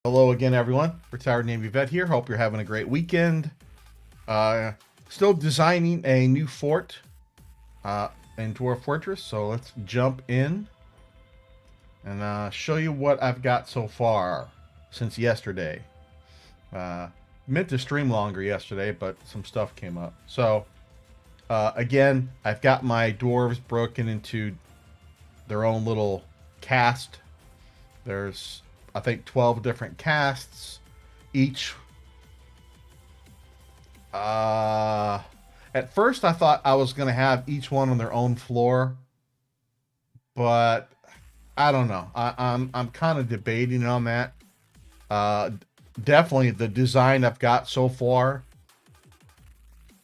Hello again, everyone. Retired Navy vet here. Hope you're having a great weekend. Still designing a new fort in Dwarf Fortress, so let's jump in and show you what I've got so far since yesterday. Meant to stream longer yesterday, but some stuff came up. So again, I've got my dwarves broken into their own little cast. There's, I think, 12 different casts. Each at first I thought I was going to have each one on their own floor, but I don't know. I'm kind of debating on that. Definitely the design I've got so far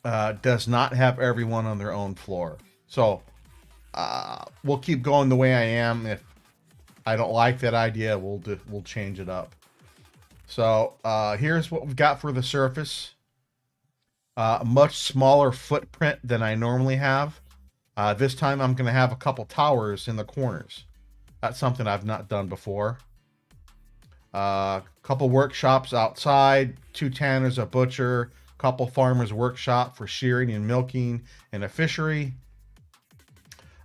does not have everyone on their own floor. So we'll keep going the way I am. If I don't like that idea, we'll change it up. So here's what we've got for the surface. A much smaller footprint than I normally have. This time I'm going to have a couple towers in the corners. That's something I've not done before. A couple workshops outside, 2 tanners, a butcher, couple farmers workshop for shearing and milking, and a fishery.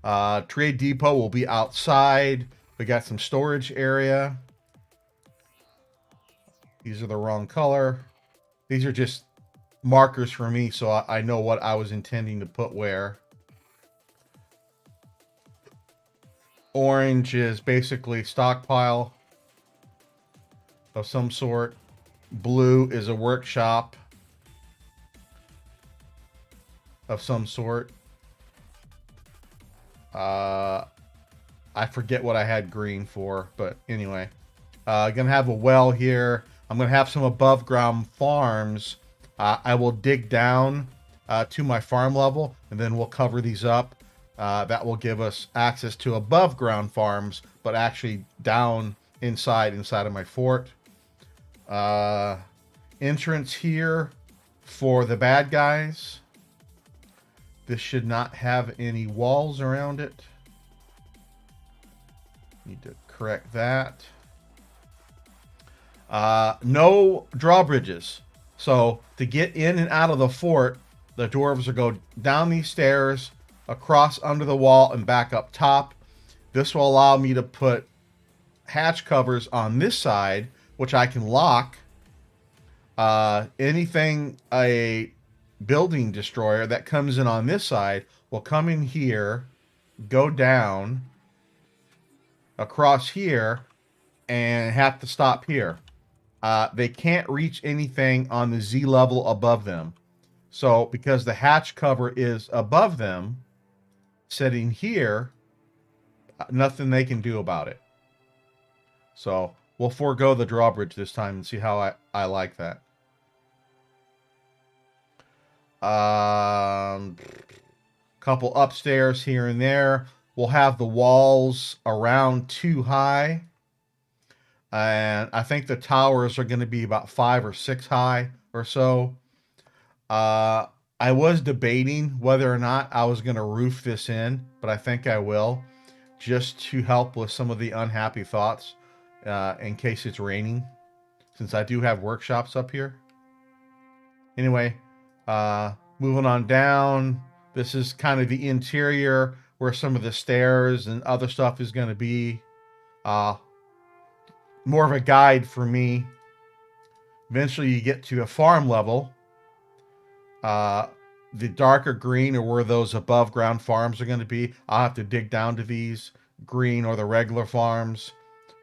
Trade depot will be outside. We got some storage area. These are the wrong color. These are just markers for me, so I know what I was intending to put where. Orange is basically stockpile of some sort. Blue is a workshop of some sort. I forget what I had green for, but anyway. Gonna have a well here. I'm gonna have some above ground farms. I will dig down to my farm level, and then we'll cover these up. That will give us access to above ground farms, but actually down inside of my fort. Entrance here for the bad guys. This should not have any walls around it. Need to correct that. No drawbridges. So to get in and out of the fort, the dwarves will go down these stairs, across under the wall, and back up top. This will allow me to put hatch covers on this side, which I can lock. Anything, a building destroyer that comes in on this side will come in here, go down across here, and have to stop here. They can't reach anything on the Z level above them. So because the hatch cover is above them, sitting here, nothing they can do about it. So we'll forego the drawbridge this time and see how I like that. Couple upstairs here and there. We'll have the walls around 2 high. And I think the towers are going to be about 5 or 6 high or so. I was debating whether or not I was going to roof this in, but I think I will, just to help with some of the unhappy thoughts in case it's raining, since I do have workshops up here. Anyway, moving on down. This is kind of the interior where some of the stairs and other stuff is going to be. More of a guide for me. Eventually you get to a farm level. The darker green are where those above ground farms are going to be. I'll have to dig down to these green or the regular farms.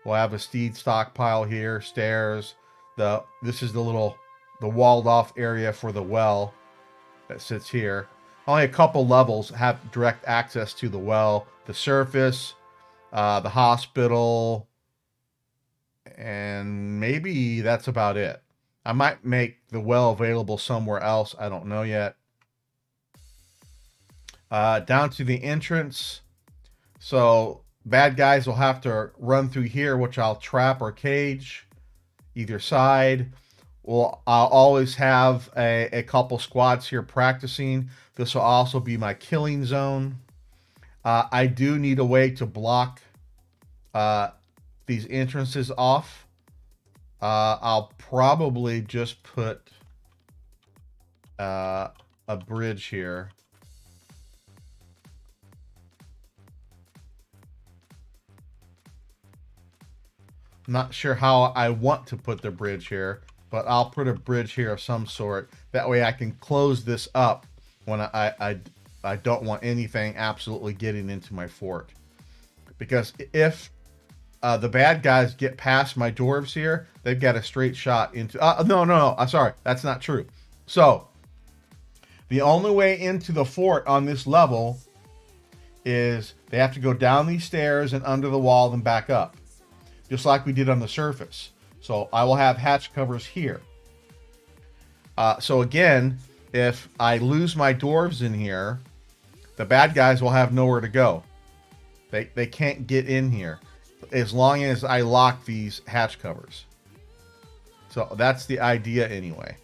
We'll have a steed stockpile here, stairs. This is the walled off area for the well that sits here. Only a couple levels have direct access to the well. The surface, the hospital, and maybe that's about it. I might make the well available somewhere else. I don't know yet. Down to the entrance. So bad guys will have to run through here, which I'll trap or cage either side. I'll always have a couple squads here practicing. This will also be my killing zone. I do need a way to block these entrances off. I'll probably just put a bridge here. Not sure how I want to put the bridge here, but I'll put a bridge here of some sort. That way I can close this up when I don't want anything absolutely getting into my fort. Because if the bad guys get past my dwarves here, they've got a straight shot into... no, I'm sorry. That's not true. So, the only way into the fort on this level is they have to go down these stairs and under the wall and back up. Just like we did on the surface. So I will have hatch covers here. So again, if I lose my dwarves in here, the bad guys will have nowhere to go. They can't get in here as long as I lock these hatch covers. So that's the idea anyway.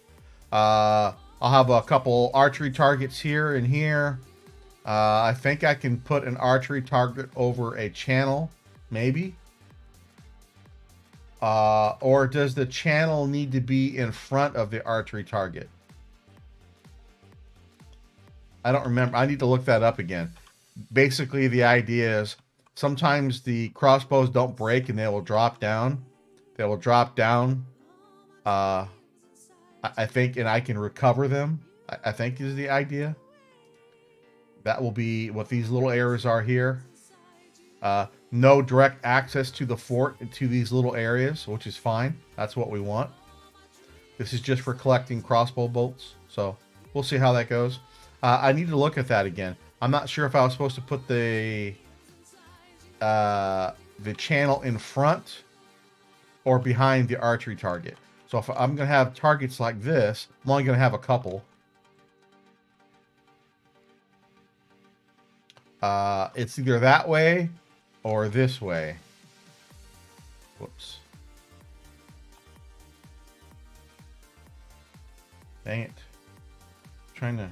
I'll have a couple archery targets here and here. I think I can put an archery target over a channel, maybe. Or does the channel need to be in front of the archery target? I don't remember. I need to look that up again. Basically, the idea is sometimes the crossbows don't break and they will drop down. They will drop down, I think, and I can recover them, I think is the idea. That will be what these little areas are here. No direct access to the fort to these little areas, which is fine. That's what we want. This is just for collecting crossbow bolts. So we'll see how that goes. I need to look at that again. I'm not sure if I was supposed to put the channel in front or behind the archery target. So if I'm going to have targets like this, I'm only going to have a couple. It's either that way or this way. Whoops. Dang it. Trying to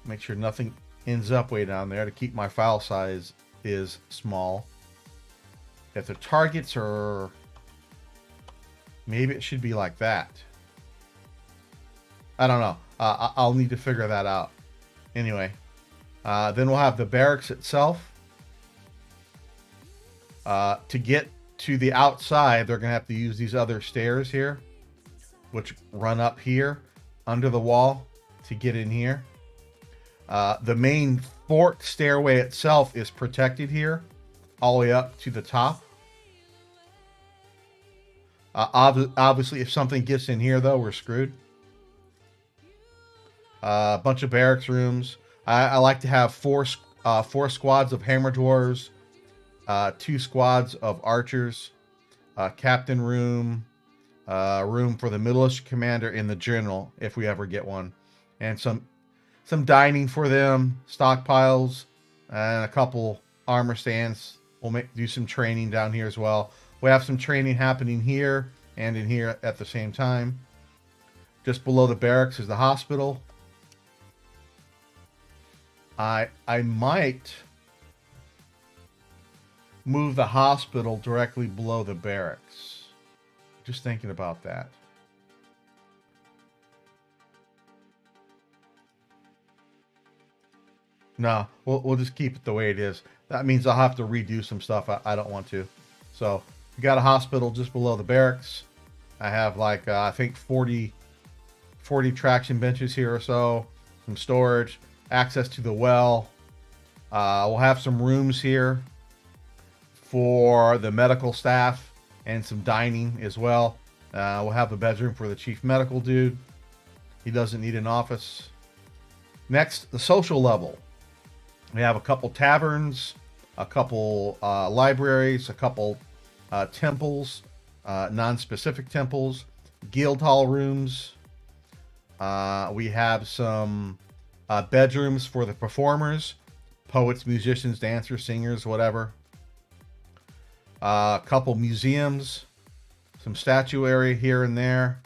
make sure nothing ends up way down there to keep my file size is small. If the targets are... Maybe it should be like that. I don't know. I'll need to figure that out. Anyway. Then we'll have the barracks itself. To get to the outside, they're going to have to use these other stairs here, which run up here under the wall to get in here. The main fort stairway itself is protected here, all the way up to the top. Obviously, if something gets in here, though, we're screwed. A bunch of barracks rooms. I like to have four squads of hammer dwarves, 2 squads of archers, captain room, room for the militia commander and the general, if we ever get one, and some dining for them, stockpiles, and a couple armor stands. We'll do some training down here as well. We have some training happening here and in here at the same time. Just below the barracks is the hospital. I might move the hospital directly below the barracks. Just thinking about that. No, we'll just keep it the way it is. That means I'll have to redo some stuff I don't want to. So, we got a hospital just below the barracks. I have like, I think 40 traction benches here or so. Some storage. Access to the well. We'll have some rooms here for the medical staff and some dining as well. We'll have a bedroom for the chief medical dude. He doesn't need an office. Next, the social level. We have a couple taverns, a couple libraries, a couple temples, non-specific temples, guild hall rooms. We have some bedrooms for the performers, poets, musicians, dancers, singers, whatever. A couple museums, some statuary here and there.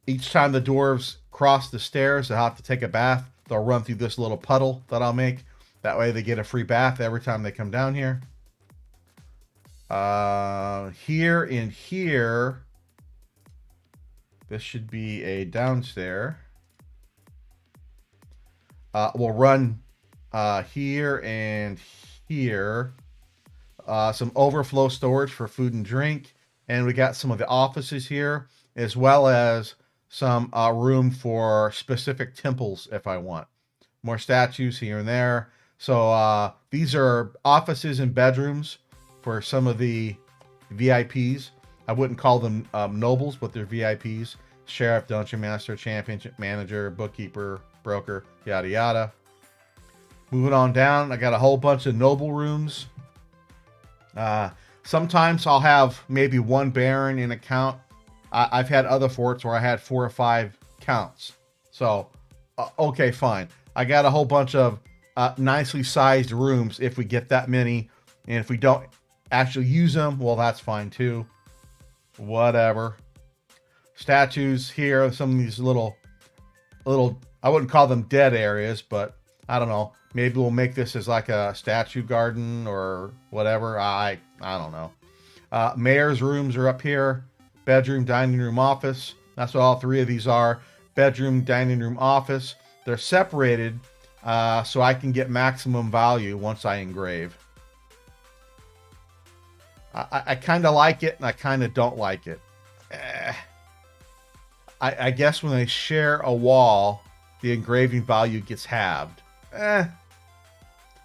Each time the dwarves cross the stairs, they'll have to take a bath. They'll run through this little puddle that I'll make. That way they get a free bath every time they come down here. Here in here, this should be a downstairs. We'll run here and here. Some overflow storage for food and drink. And we got some of the offices here, as well as some room for specific temples if I want. More statues here and there. So these are offices and bedrooms for some of the VIPs. I wouldn't call them nobles, but they're VIPs. Sheriff, Dungeon Master, Championship Manager, Bookkeeper, Broker, yada yada. Moving on down, I got a whole bunch of noble rooms. Sometimes I'll have maybe one Baron in a count. I've had other forts where I had 4 or 5 counts. So, okay, fine. I got a whole bunch of nicely sized rooms if we get that many. And if we don't actually use them, well, that's fine too. Whatever. Statues here, some of these little, I wouldn't call them dead areas, but I don't know. Maybe we'll make this as like a statue garden or whatever. I don't know. Mayor's rooms are up here. Bedroom, dining room, office. That's what all 3 of these are. Bedroom, dining room, office. They're separated so I can get maximum value once I engrave. I kind of like it and I kind of don't like it. I guess when they share a wall, the engraving value gets halved.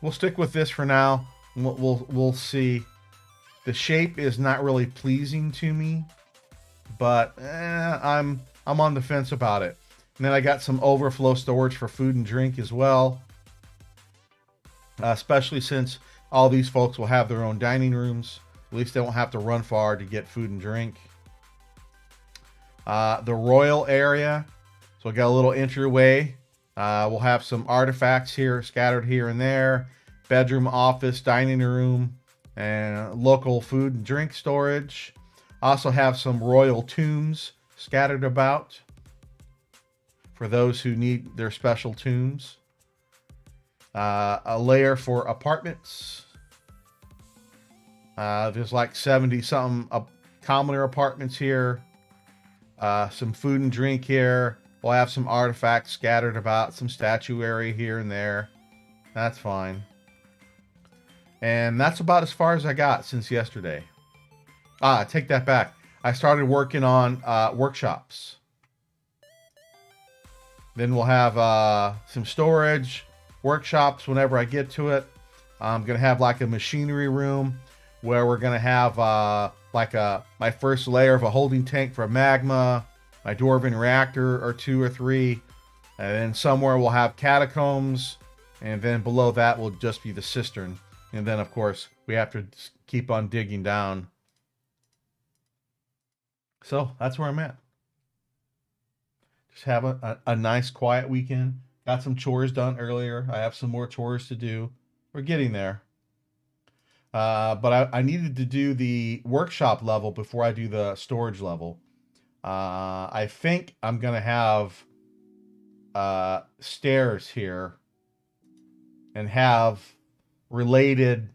We'll stick with this for now. We'll see. The shape is not really pleasing to me, but I'm on the fence about it. And then I got some overflow storage for food and drink as well, especially since all these folks will have their own dining rooms. At least they won't have to run far to get food and drink. The royal area, so I got a little entryway. We'll have some artifacts here scattered here and there. Bedroom, office, dining room, and local food and drink storage. Also have some royal tombs scattered about for those who need their special tombs. A layer for apartments. There's like 70 something commoner apartments here. Some food and drink here. We'll have some artifacts scattered about, some statuary here and there. That's fine. And that's about as far as I got since yesterday. I take that back. I started working on workshops. Then we'll have some storage, workshops whenever I get to it. I'm going to have like a machinery room where we're going to have my first layer of a holding tank for magma, my dwarven reactor or 2 or 3, and then somewhere we'll have catacombs, and then below that will just be the cistern. And then, of course, we have to keep on digging down. So that's where I'm at. Just have a nice quiet weekend. Got some chores done earlier. I have some more chores to do. We're getting there. But I needed to do the workshop level before I do the storage level. I think I'm going to have stairs here and have related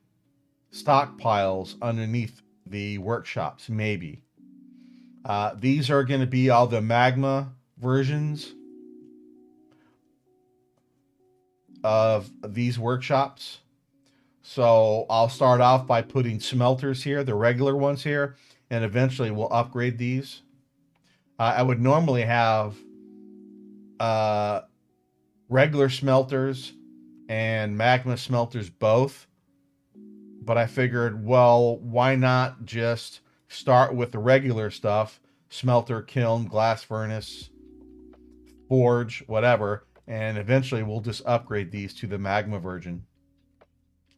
stockpiles underneath the workshops, maybe. These are going to be all the magma versions of these workshops. So I'll start off by putting smelters here, the regular ones here, and eventually we'll upgrade these. I would normally have regular smelters and magma smelters both, but I figured, well, why not just start with the regular stuff, smelter, kiln, glass furnace, forge, whatever, and eventually we'll just upgrade these to the magma version.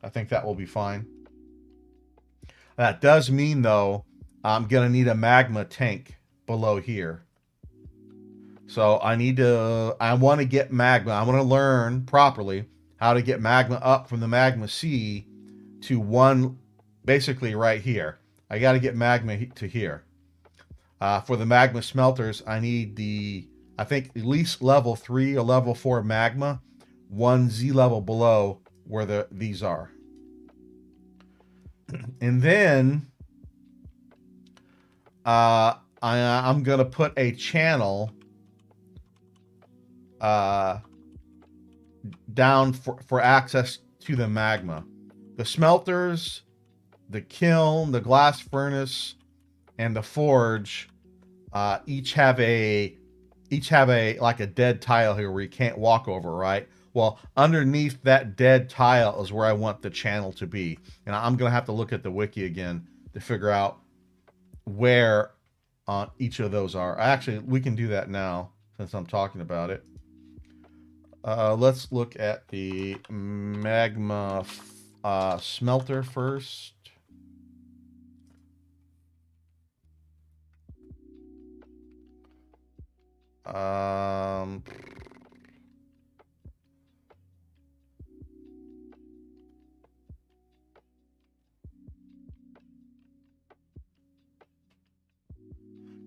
I think that will be fine. That does mean, though, I'm going to need a magma tank below here. So I want to get magma. I want to learn properly how to get magma up from the magma sea to one, basically right here. I got to get magma to here. For the magma smelters, I need I think at least level 3 or level 4 magma, 1 Z level below where these are. And then I'm gonna put a channel down for access to the magma. The smelters, the kiln, the glass furnace, and the forge each have a like a dead tile here where you can't walk over, right? Well, underneath that dead tile is where I want the channel to be. And I'm gonna have to look at the wiki again to figure out where on each of those are. Actually, we can do that now since I'm talking about it. Let's look at the magma smelter first. Um,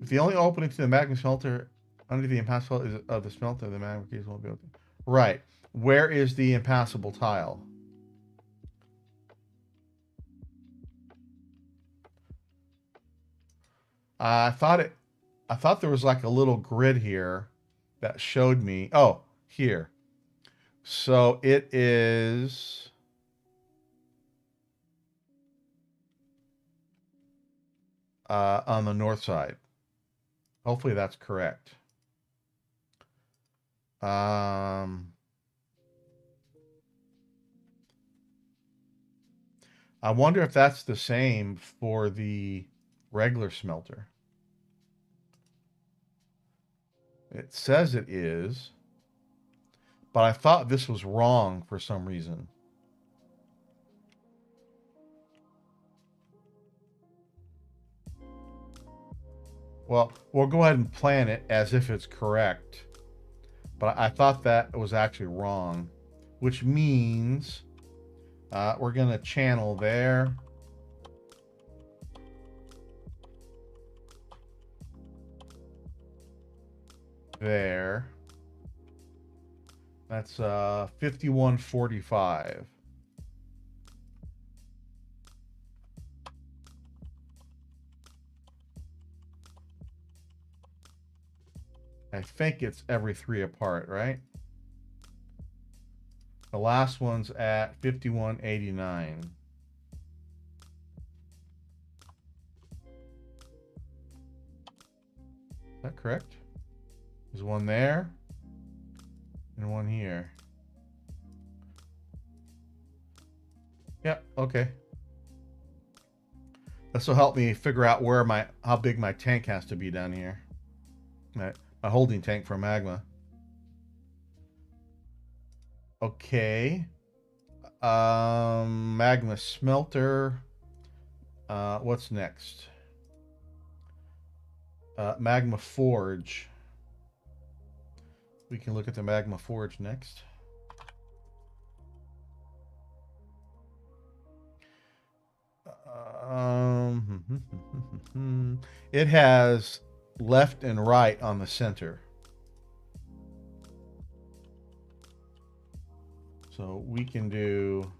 if the only opening to the magma smelter under the impassable is of the smelter, the magma keys won't be open. Right. Where is the impassable tile? I thought there was like a little grid here that showed me. Oh, here. So it is on the north side. Hopefully that's correct. I wonder if that's the same for the regular smelter. It says it is, but I thought this was wrong for some reason. Well, we'll go ahead and plan it as if it's correct. But I thought that was actually wrong, which means we're going to channel there. There. That's 5145. I think it's every 3 apart, right? The last one's at 5189. Is that correct? There's one there and one here. Yep, okay. This will help me figure out where how big my tank has to be down here. My holding tank for magma. Okay. Magma smelter. What's next? Magma forge. We can look at the magma forge next. It has left and right on the center. So we can do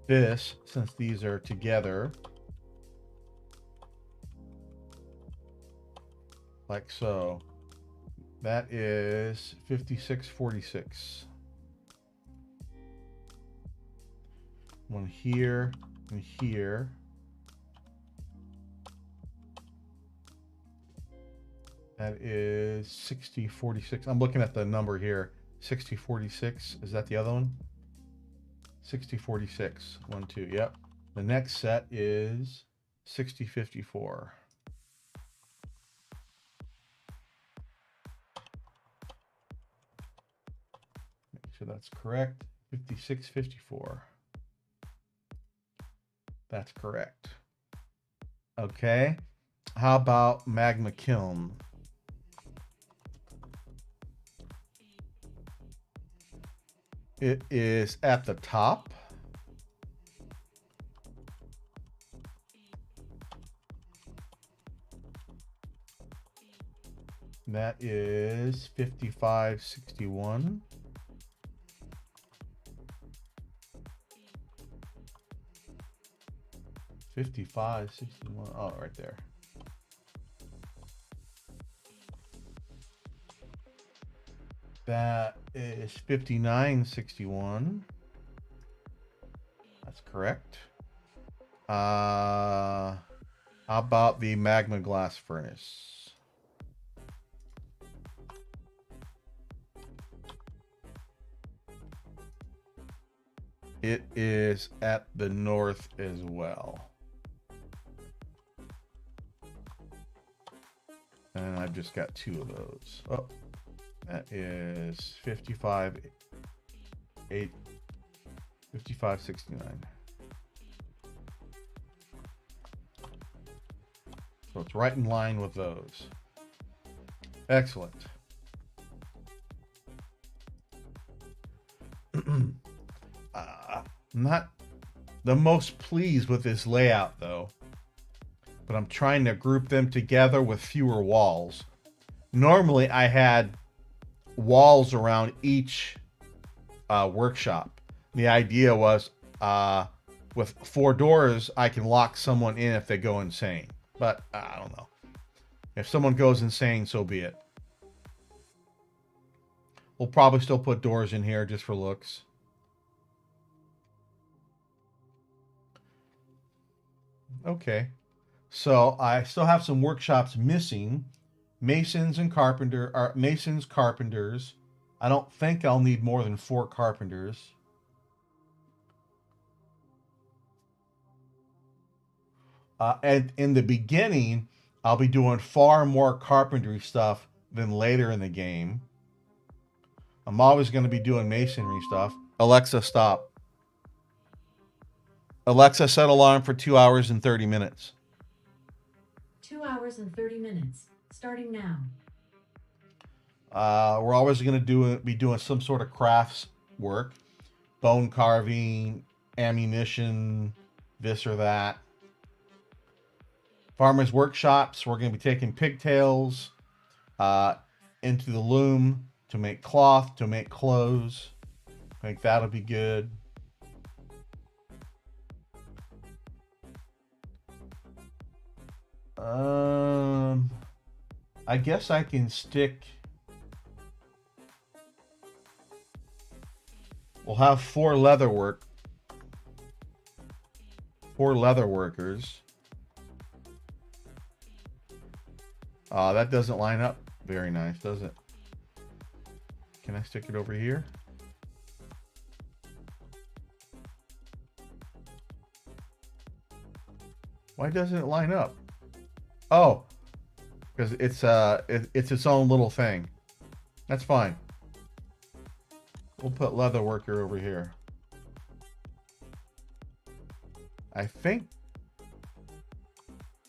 this since these are together. Like so. That is 5646. One here and here. That is 6046. I'm looking at the number here. 6046. Is that the other one? 6046. 1, 2. Yep. The next set is 6054. Make sure that's correct. 5654. That's correct. Okay. How about magma kiln? It is at the top. That is 5561. 55, 61. Oh, right there. That is 59, 61. That's correct. How about the magma glass furnace? It is at the north as well. And I've just got 2 of those. Oh, that is 55, 55, 69. So it's right in line with those. Excellent. Not the most pleased with this layout though, but I'm trying to group them together with fewer walls. Normally I had walls around each workshop. The idea was with 4 doors I can lock someone in if they go insane, but I don't know. If someone goes insane, so be it. We'll probably still put doors in here just for looks. Okay, so I still have some workshops missing. Masons and carpenters. I don't think I'll need more than 4 carpenters. And in the beginning, I'll be doing far more carpentry stuff than later in the game. I'm always going to be doing masonry stuff. Alexa, stop. Alexa, set alarm for 2 hours and 30 minutes. 2 hours and 30 minutes, starting now. We're always going to be doing some sort of crafts work. Bone carving, ammunition, this or that. Farmers' workshops, we're going to be taking pigtails into the loom to make cloth, to make clothes. I think that'll be good. I guess I can stick. We'll have 4 leather work. 4 leather workers. That doesn't line up very nice, does it? Can I stick it over here? Why doesn't it line up? Oh, because it's its own little thing. That's fine. We'll put leather worker over here. I think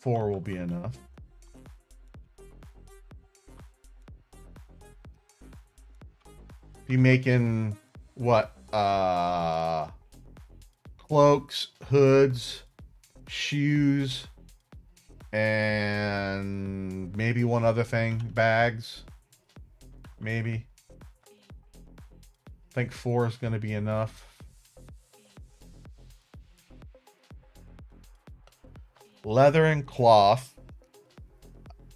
4 will be enough. Be making what? Cloaks, hoods, shoes, and maybe one other thing. Bags. Maybe. I think 4 is going to be enough. Leather and cloth.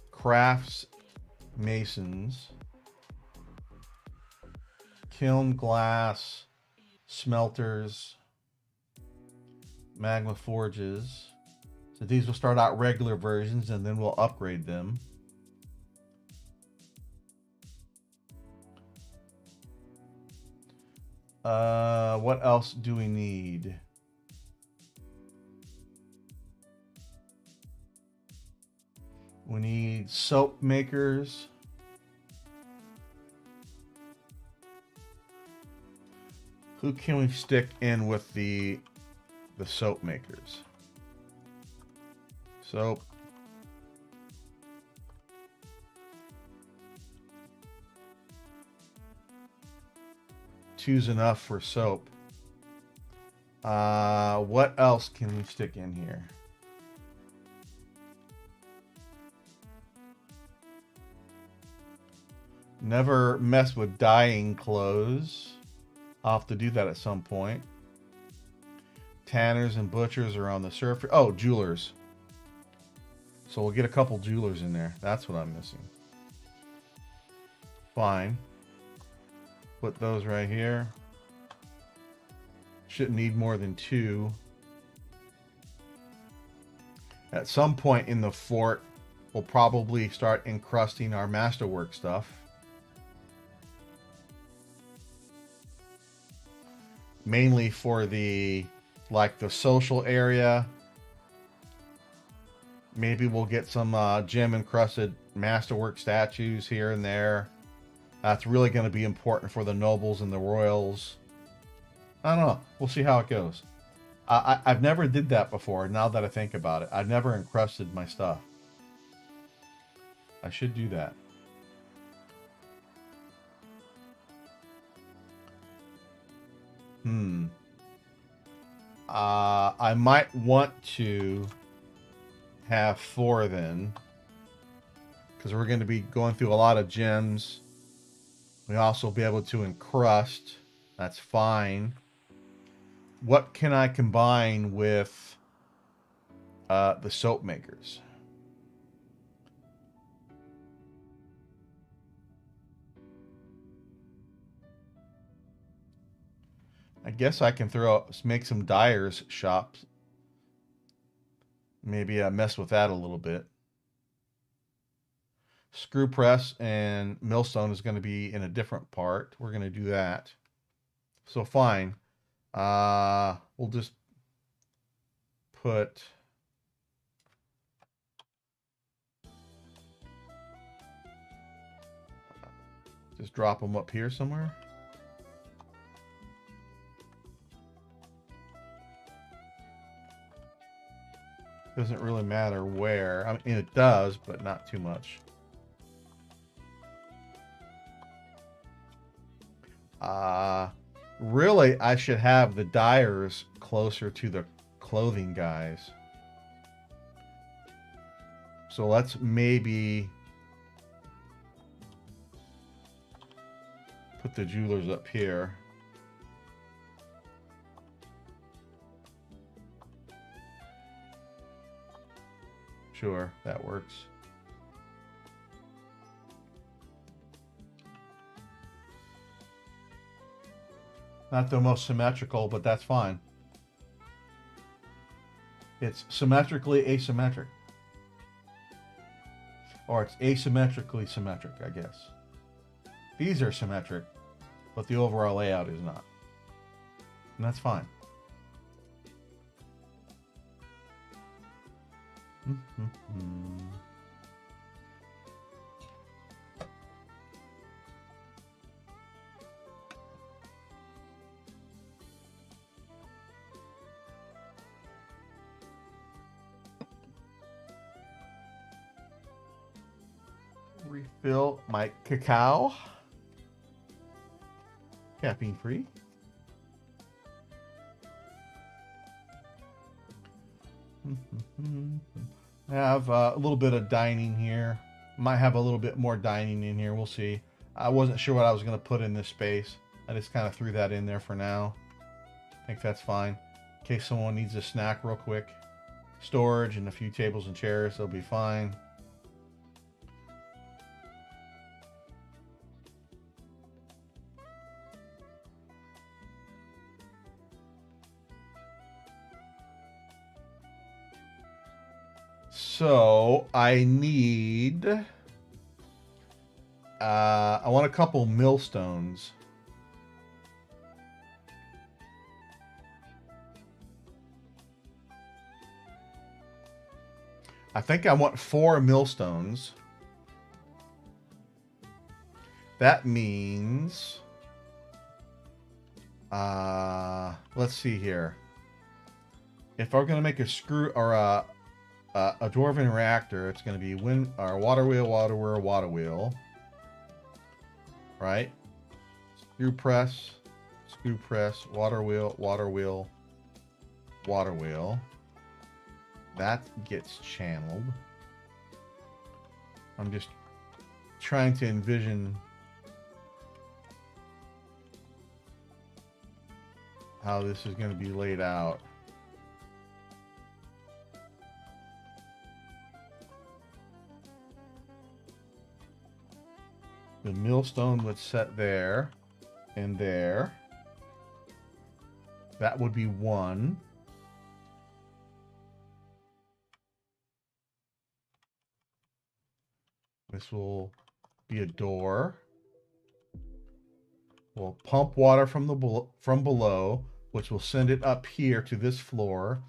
Crafts, masons. Kiln glass, smelters, magma forges. So these will start out regular versions and then we'll upgrade them. What else do we need? We need soap makers. Who can we stick in with the soap makers? Soap. Two's enough for soap. What else can we stick in here? Never mess with dyeing clothes. I'll have to do that at some point. Tanners and butchers are on the surface. Oh, jewelers. So we'll get a couple jewelers in there. That's what I'm missing. Fine. Put those right here. Shouldn't need more than 2. At some point in the fort, we'll probably start encrusting our masterwork stuff. Mainly for the, like, the social area. Maybe we'll get some gem encrusted masterwork statues here and there. That's really going to be important for the nobles and the royals. I don't know. We'll see how it goes. I've never did that before, now that I think about it. I've never encrusted my stuff. I should do that. I might want to have 4 then. Because we're going to be going through a lot of gems. We also be able to encrust. That's fine. What can I combine with the soap makers? I guess I can make some dyers shops. Maybe mess with that a little bit. Screw press and millstone is going to be in a different part. We're going to do that. So fine. We'll just put just drop them up here somewhere. Doesn't really matter where. I mean, it does, but not too much. Really, I should have the dyers closer to the clothing guys. So let's maybe put the jewelers up here. Sure, that works. Not the most symmetrical, but that's fine. It's symmetrically asymmetric. Or it's asymmetrically symmetric, I guess. These are symmetric, but the overall layout is not. And that's fine. Refill my cacao. Caffeine free. I have a little bit of dining here. Might have a little bit more dining in here. We'll see. I wasn't sure what I was going to put in this space. I just kind of threw that in there for now. I think that's fine. In case someone needs a snack real quick. Storage and a few tables and chairs. They'll be fine. So I need, I want a couple millstones. I think I want 4 millstones. That means, let's see here. If I'm going to make a screw or a dwarven reactor, it's going to be water wheel, water wheel. Right? Screw press, water wheel, water wheel. That gets channeled. I'm just trying to envision how this is going to be laid out. The millstone would set there and there. That would be one. This will be a door. We'll pump water from below, which will send it up here to this floor.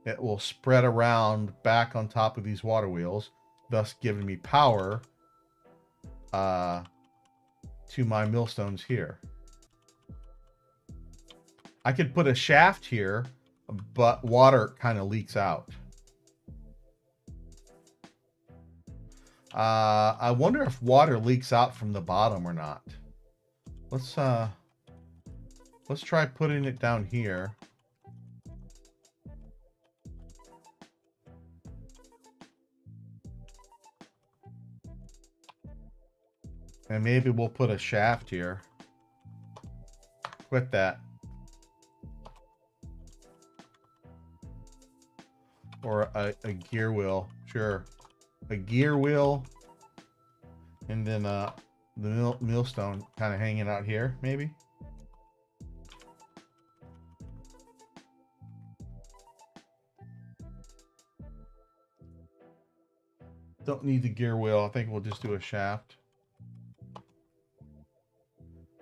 It will spread around back on top of these water wheels, thus giving me power to my millstones here. I could put a shaft here, but water kind of leaks out. I wonder if water leaks out from the bottom or not. Let's try putting it down here. And maybe we'll put a shaft here. Quit that. Or a gear wheel. Sure. A gear wheel. And then the millstone kind of hanging out here, maybe. Don't need the gear wheel. I think we'll just do a shaft.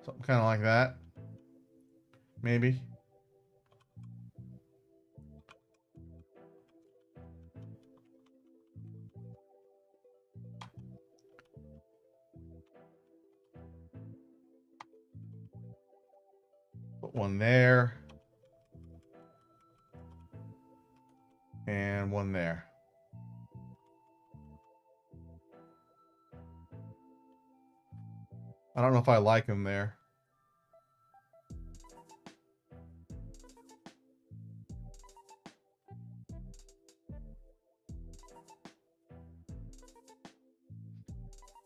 Something kind of like that. Maybe. Put one there. And one there. I don't know if I like them there.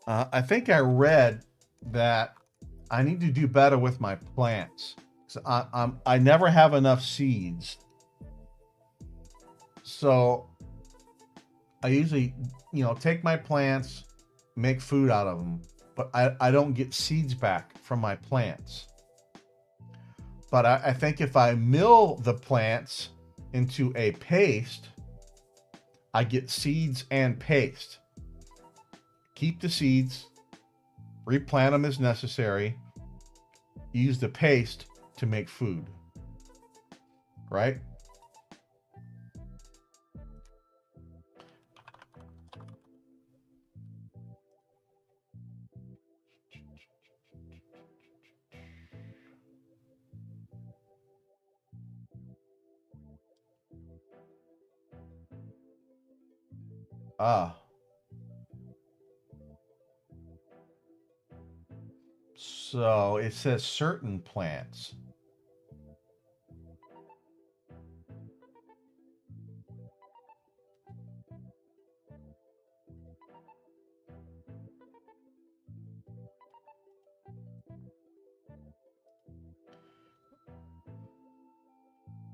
I think I read that I need to do better with my plants. So I never have enough seeds. So I usually, take my plants, make food out of them, but I don't get seeds back from my plants. But I think if I mill the plants into a paste, I get seeds and paste. Keep the seeds, replant them as necessary, use the paste to make food. Right? Ah. So it says certain plants.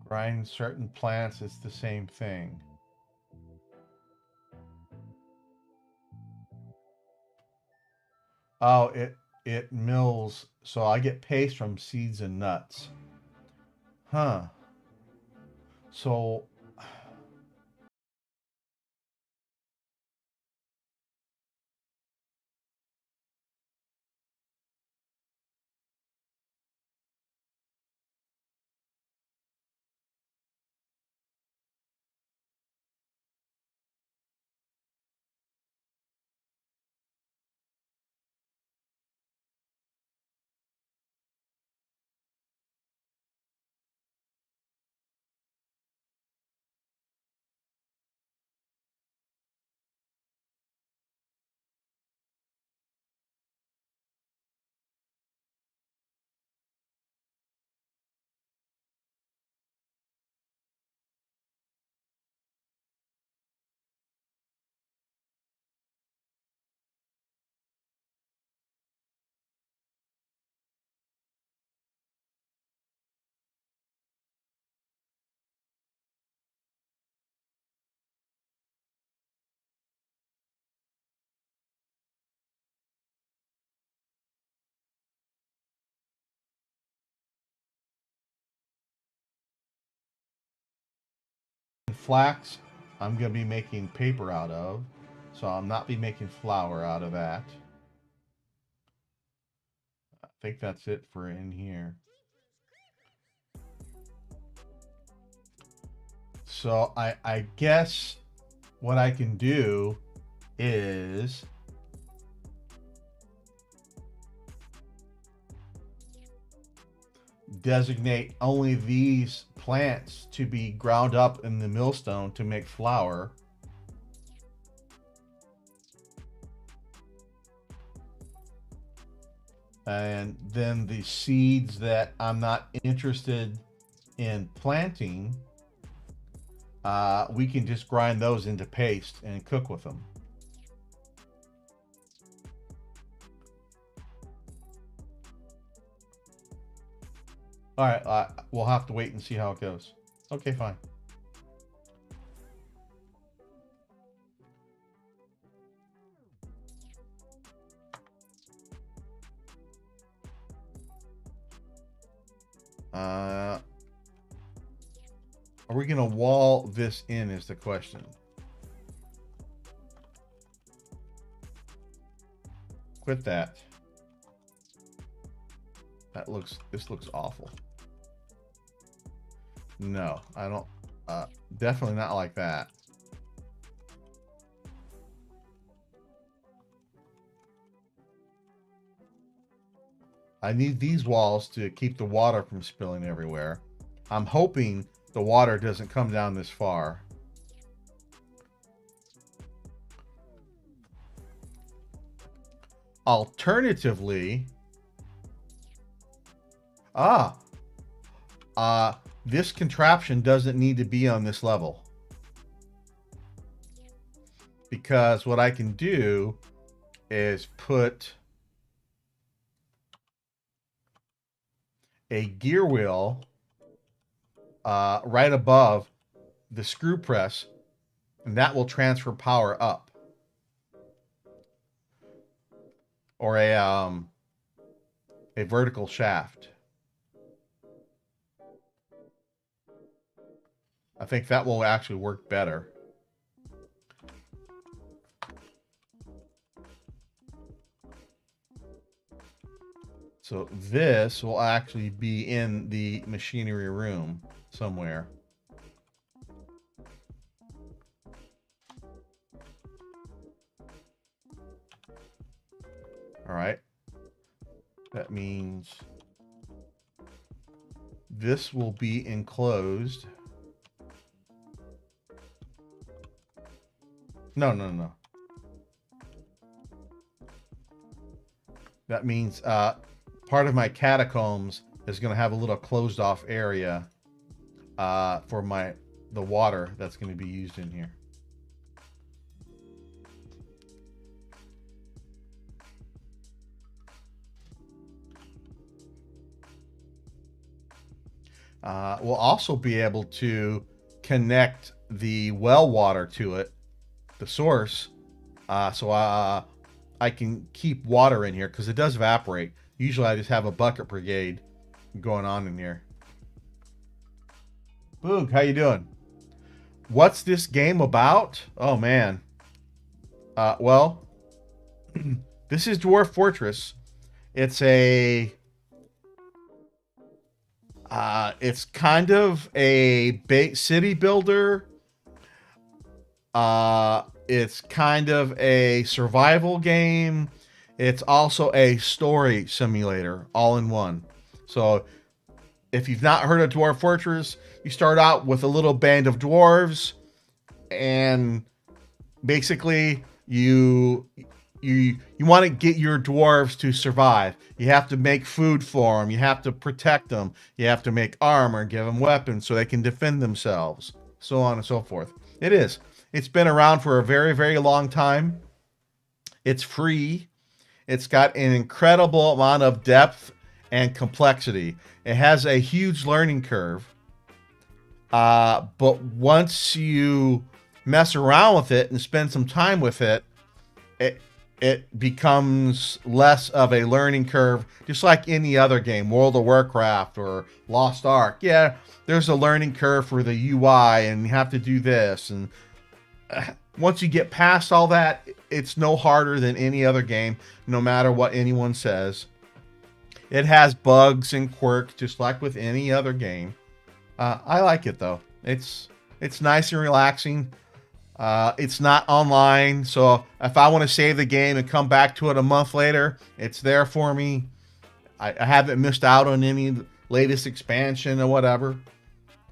Grind certain plants is the same thing. Oh, it mills, so I get paste from seeds and nuts. Huh. So Flax, I'm going to be making paper out of, so I'll not be making flour out of that. I think that's it for in here. So I guess what I can do is designate only these plants to be ground up in the millstone to make flour. And then the seeds that I'm not interested in planting, we can just grind those into paste and cook with them. All right, we'll have to wait and see how it goes. Okay, fine. Are we going to wall this in is the question. Quit that. This looks awful. No, I don't, definitely not like that. I need these walls to keep the water from spilling everywhere. I'm hoping the water doesn't come down this far. Alternatively, this contraption doesn't need to be on this level. Because what I can do is put a gear wheel right above the screw press, and that will transfer power up. Or a vertical shaft. I think that will actually work better. So this will actually be in the machinery room somewhere. All right. That means this will be enclosed. No. That means part of my catacombs is going to have a little closed off area for the water that's going to be used in here. We'll also be able to connect the well water to it, the source, so I can keep water in here because it does evaporate. Usually I just have a bucket brigade going on in here. Boog, how you doing? What's this game about? Oh, man. Well, this is Dwarf Fortress. It's a... it's kind of a city builder. It's kind of a survival game. It's also a story simulator, all in one. So, if you've not heard of Dwarf Fortress, you start out with a little band of dwarves, and basically you want to get your dwarves to survive. You have to make food for them. You have to protect them. You have to make armor, give them weapons so they can defend themselves, so on and so forth. It's been around for a very, very long time. It's free. It's got an incredible amount of depth and complexity. It has a huge learning curve. But once you mess around with it and spend some time with it, it becomes less of a learning curve, just like any other game, World of Warcraft or Lost Ark. Yeah, there's a learning curve for the UI, and you have to do this. And once you get past all that, it's no harder than any other game, no matter what anyone says. It has bugs and quirks, just like with any other game. I like it though. It's nice and relaxing. It's not online, so if I want to save the game and come back to it a month later, it's there for me. I haven't missed out on any latest expansion or whatever.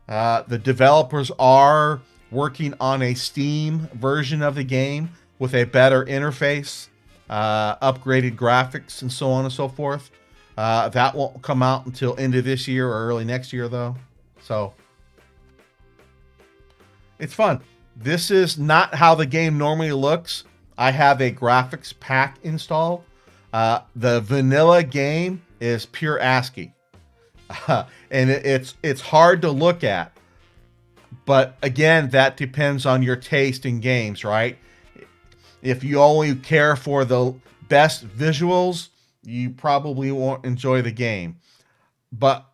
The developers are working on a Steam version of the game with a better interface, upgraded graphics, and so on and so forth. That won't come out until end of this year or early next year, though. So it's fun. This is not how the game normally looks. I have a graphics pack installed. The vanilla game is pure ASCII. And it's hard to look at. But again, that depends on your taste in games, right? If you only care for the best visuals, you probably won't enjoy the game. But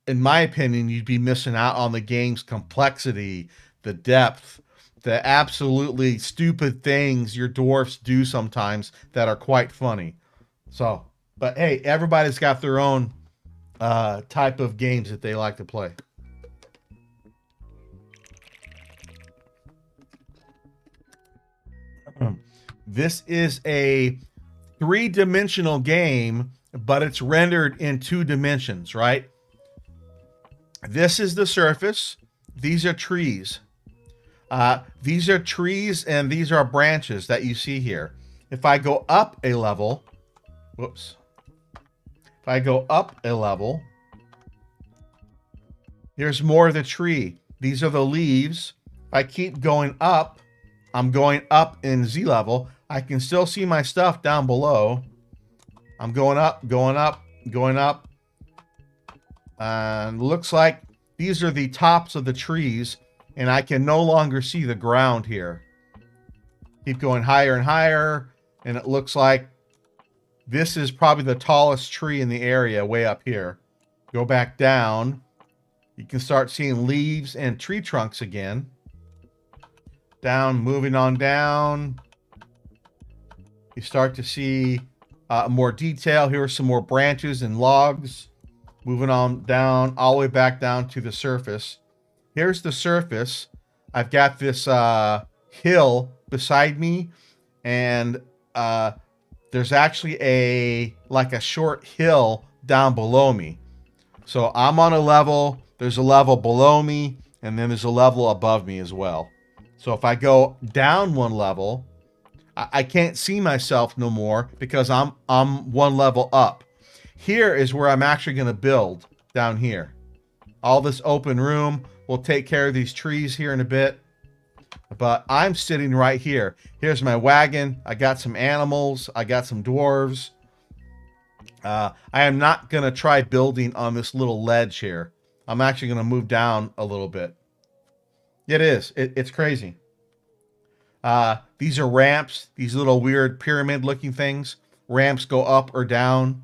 in my opinion, you'd be missing out on the game's complexity, the depth, the absolutely stupid things your dwarfs do sometimes that are quite funny. So, but hey, everybody's got their own type of games that they like to play. This is a three-dimensional game, but it's rendered in 2 dimensions, right? This is the surface. These are trees. These are trees and these are branches that you see here. If I go up a level, whoops. If I go up a level, here's more of the tree. These are the leaves. If I keep going up, I'm going up in Z level. I can still see my stuff down below. I'm going up, going up, going up. And looks like these are the tops of the trees, and I can no longer see the ground here. Keep going higher and higher, and it looks like this is probably the tallest tree in the area, way up here. Go back down. You can start seeing leaves and tree trunks again. Down, moving on down. You start to see more detail. Here are some more branches and logs. Moving on down, all the way back down to the surface. Here's the surface. I've got this hill beside me, and there's actually a short hill down below me. So I'm on a level, there's a level below me, and then there's a level above me as well. So if I go down one level, I can't see myself no more because I'm one level up. Here is where I'm actually going to build, down here. All this open room. We'll take care of these trees here in a bit. But I'm sitting right here. Here's my wagon. I got some animals. I got some dwarves. I am not going to try building on this little ledge here. I'm actually going to move down a little bit. It is. It's crazy. These are ramps. These little weird pyramid-looking things. Ramps go up or down.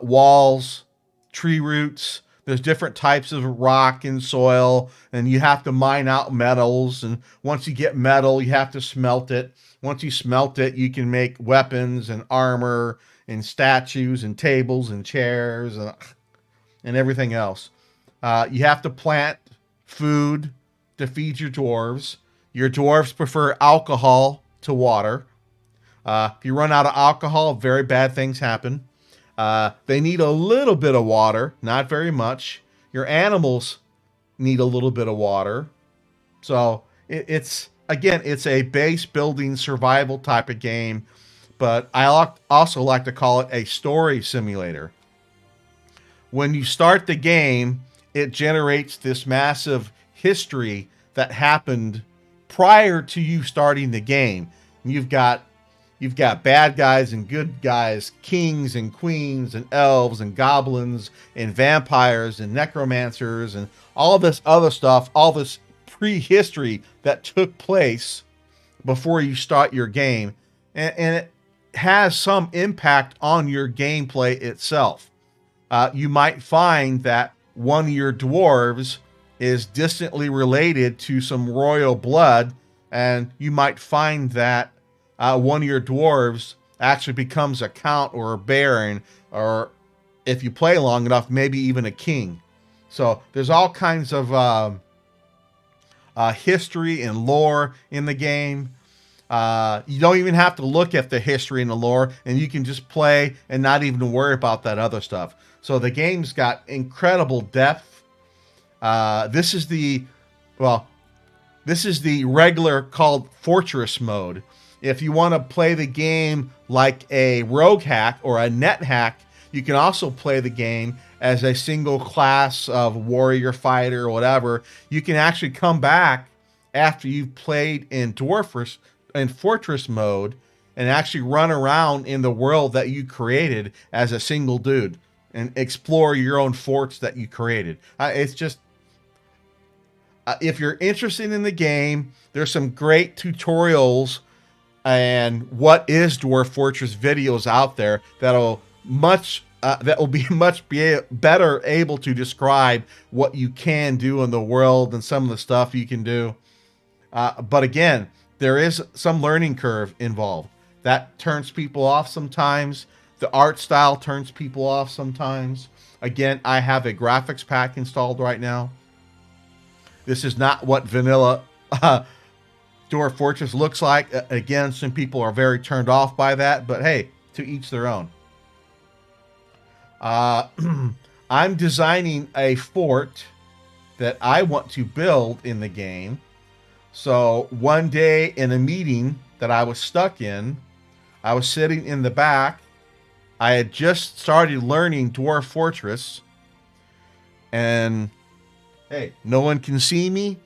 Walls, tree roots. There's different types of rock and soil, and you have to mine out metals. And once you get metal, you have to smelt it. Once you smelt it, you can make weapons and armor and statues and tables and chairs and everything else. You have to plant food to feed your dwarves. Your dwarves prefer alcohol to water. If you run out of alcohol, very bad things happen. They need a little bit of water, not very much. Your animals need a little bit of water. So it's a base building survival type of game, but I also like to call it a story simulator. When you start the game, it generates this massive history that happened prior to you starting the game. You've got bad guys and good guys, kings and queens and elves and goblins and vampires and necromancers and all this other stuff, all this prehistory that took place before you start your game. And has some impact on your gameplay itself. You might find that one of your dwarves is distantly related to some royal blood, and you might find that one of your dwarves actually becomes a count or a baron, or if you play long enough, maybe even a king. So there's all kinds of history and lore in the game. You don't even have to look at the history and the lore, and you can just play and not even worry about that other stuff. So the game's got incredible depth. This is the regular called Fortress mode. If you want to play the game like a rogue hack or a net hack, you can also play the game as a single class of warrior fighter or whatever. You can actually come back after you've played in Fortress mode and actually run around in the world that you created as a single dude and explore your own forts that you created. It's just, if you're interested in the game, there's some great tutorials and what is Dwarf Fortress videos out there that'll be much better able to describe what you can do in the world and some of the stuff you can do. But again, there is some learning curve involved. That turns people off sometimes. The art style turns people off sometimes. Again, I have a graphics pack installed right now. This is not what vanilla Dwarf Fortress looks like. Again, some people are very turned off by that, but hey, to each their own. I'm designing a fort that I want to build in the game. So one day in a meeting that I was stuck in, I was sitting in the back. I had just started learning Dwarf Fortress, and hey, no one can see me.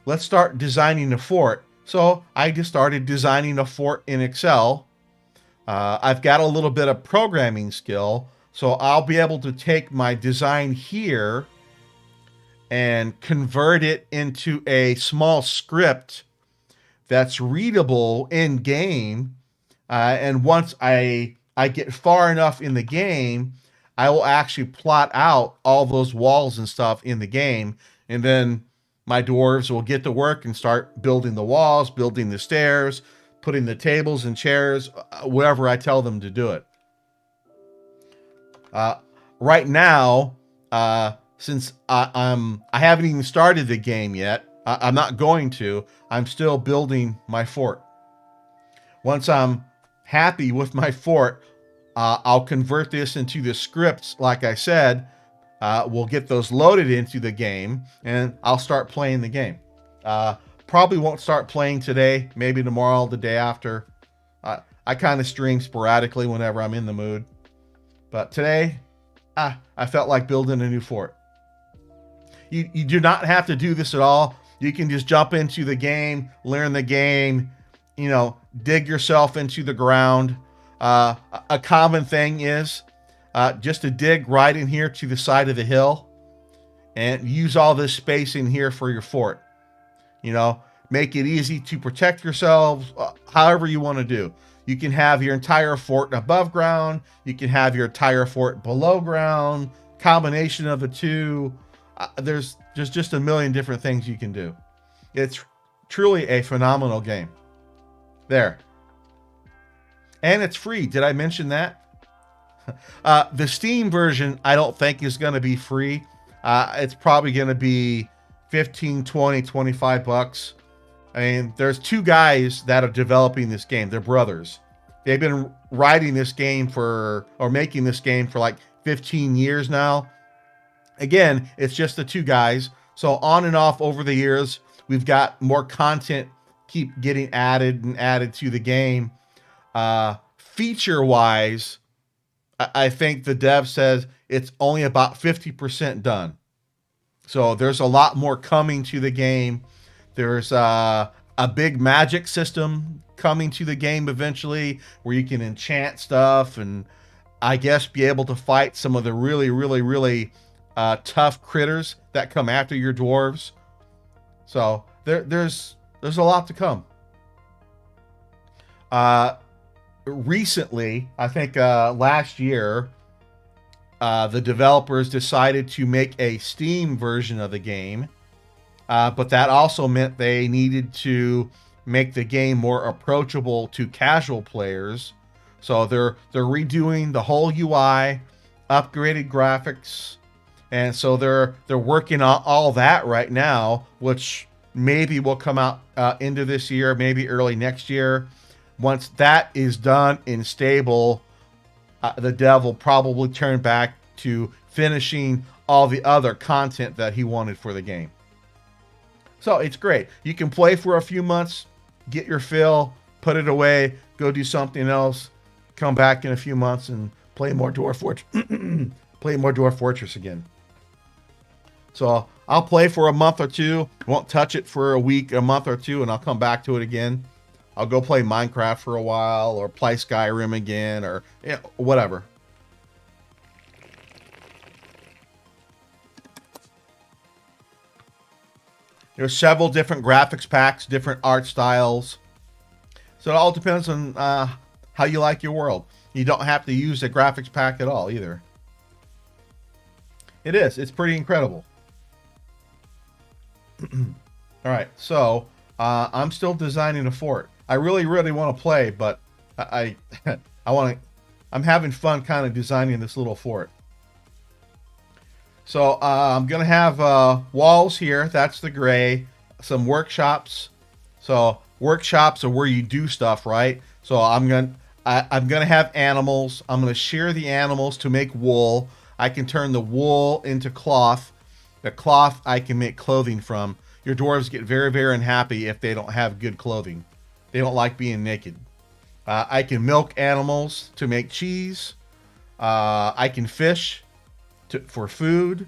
Let's start designing a fort. So I just started designing a fort in Excel. I've got a little bit of programming skill, so I'll be able to take my design here and convert it into a small script that's readable in game. And once I get far enough in the game, I will actually plot out all those walls and stuff in the game. And then my dwarves will get to work and start building the walls, building the stairs, putting the tables and chairs, wherever I tell them to do it. Right now, since I haven't even started the game yet, I'm not going to. I'm still building my fort. Once I'm happy with my fort, I'll convert this into the scripts. Like I said, we'll get those loaded into the game, and I'll start playing the game. Probably won't start playing today, maybe tomorrow, the day after. I kind of stream sporadically whenever I'm in the mood. But today, I felt like building a new fort. You do not have to do this at all. You can just jump into the game, learn the game, dig yourself into the ground. A common thing is just to dig right in here to the side of the hill and use all this space in here for your fort. Make it easy to protect yourselves, however you want to do. You can have your entire fort above ground. You can have your entire fort below ground. Combination of the two. There's just a million different things you can do. It's truly a phenomenal game. There. And it's free. Did I mention that? The Steam version, I don't think is going to be free. It's probably going to be 15, 20, 25 bucks. I mean, there's two guys that are developing this game. They're brothers. They've been writing this game or making this game for like 15 years now. Again, it's just the two guys. So on and off over the years, we've got more content keep getting added and added to the game. Feature-wise, I think the dev says it's only about 50% done. So there's a lot more coming to the game. There's a big magic system coming to the game eventually where you can enchant stuff and I guess be able to fight some of the really, really, really tough critters that come after your dwarves. So there's a lot to come. recently, I think last year, the developers decided to make a Steam version of the game, but that also meant they needed to make the game more approachable to casual players. So they're redoing the whole UI, upgraded graphics, and so they're working on all that right now, which maybe will come out into this year, maybe early next year. Once that is done and stable, the dev will probably turn back to finishing all the other content that he wanted for the game. So it's great. You can play for a few months, get your fill, put it away, go do something else, come back in a few months and play more Dwarf Fortress. Play more Dwarf Fortress again. So I'll play for a month or two, won't touch it for a week, a month or two, and I'll come back to it again. I'll go play Minecraft for a while, or play Skyrim again, or whatever. There's several different graphics packs, different art styles. So it all depends on how you like your world. You don't have to use a graphics pack at all either. It is. It's pretty incredible. All right, so I'm still designing a fort. I really want to play, but I want to. I'm having fun kind of designing this little fort. So I'm gonna have walls here. That's the gray. Some workshops. So workshops are where you do stuff, right? So I'm gonna have animals. I'm gonna shear the animals to make wool. I can turn the wool into cloth. The cloth I can make clothing from. Your dwarves get very unhappy if they don't have good clothing. They don't like being naked. I can milk animals to make cheese. I can fish for food.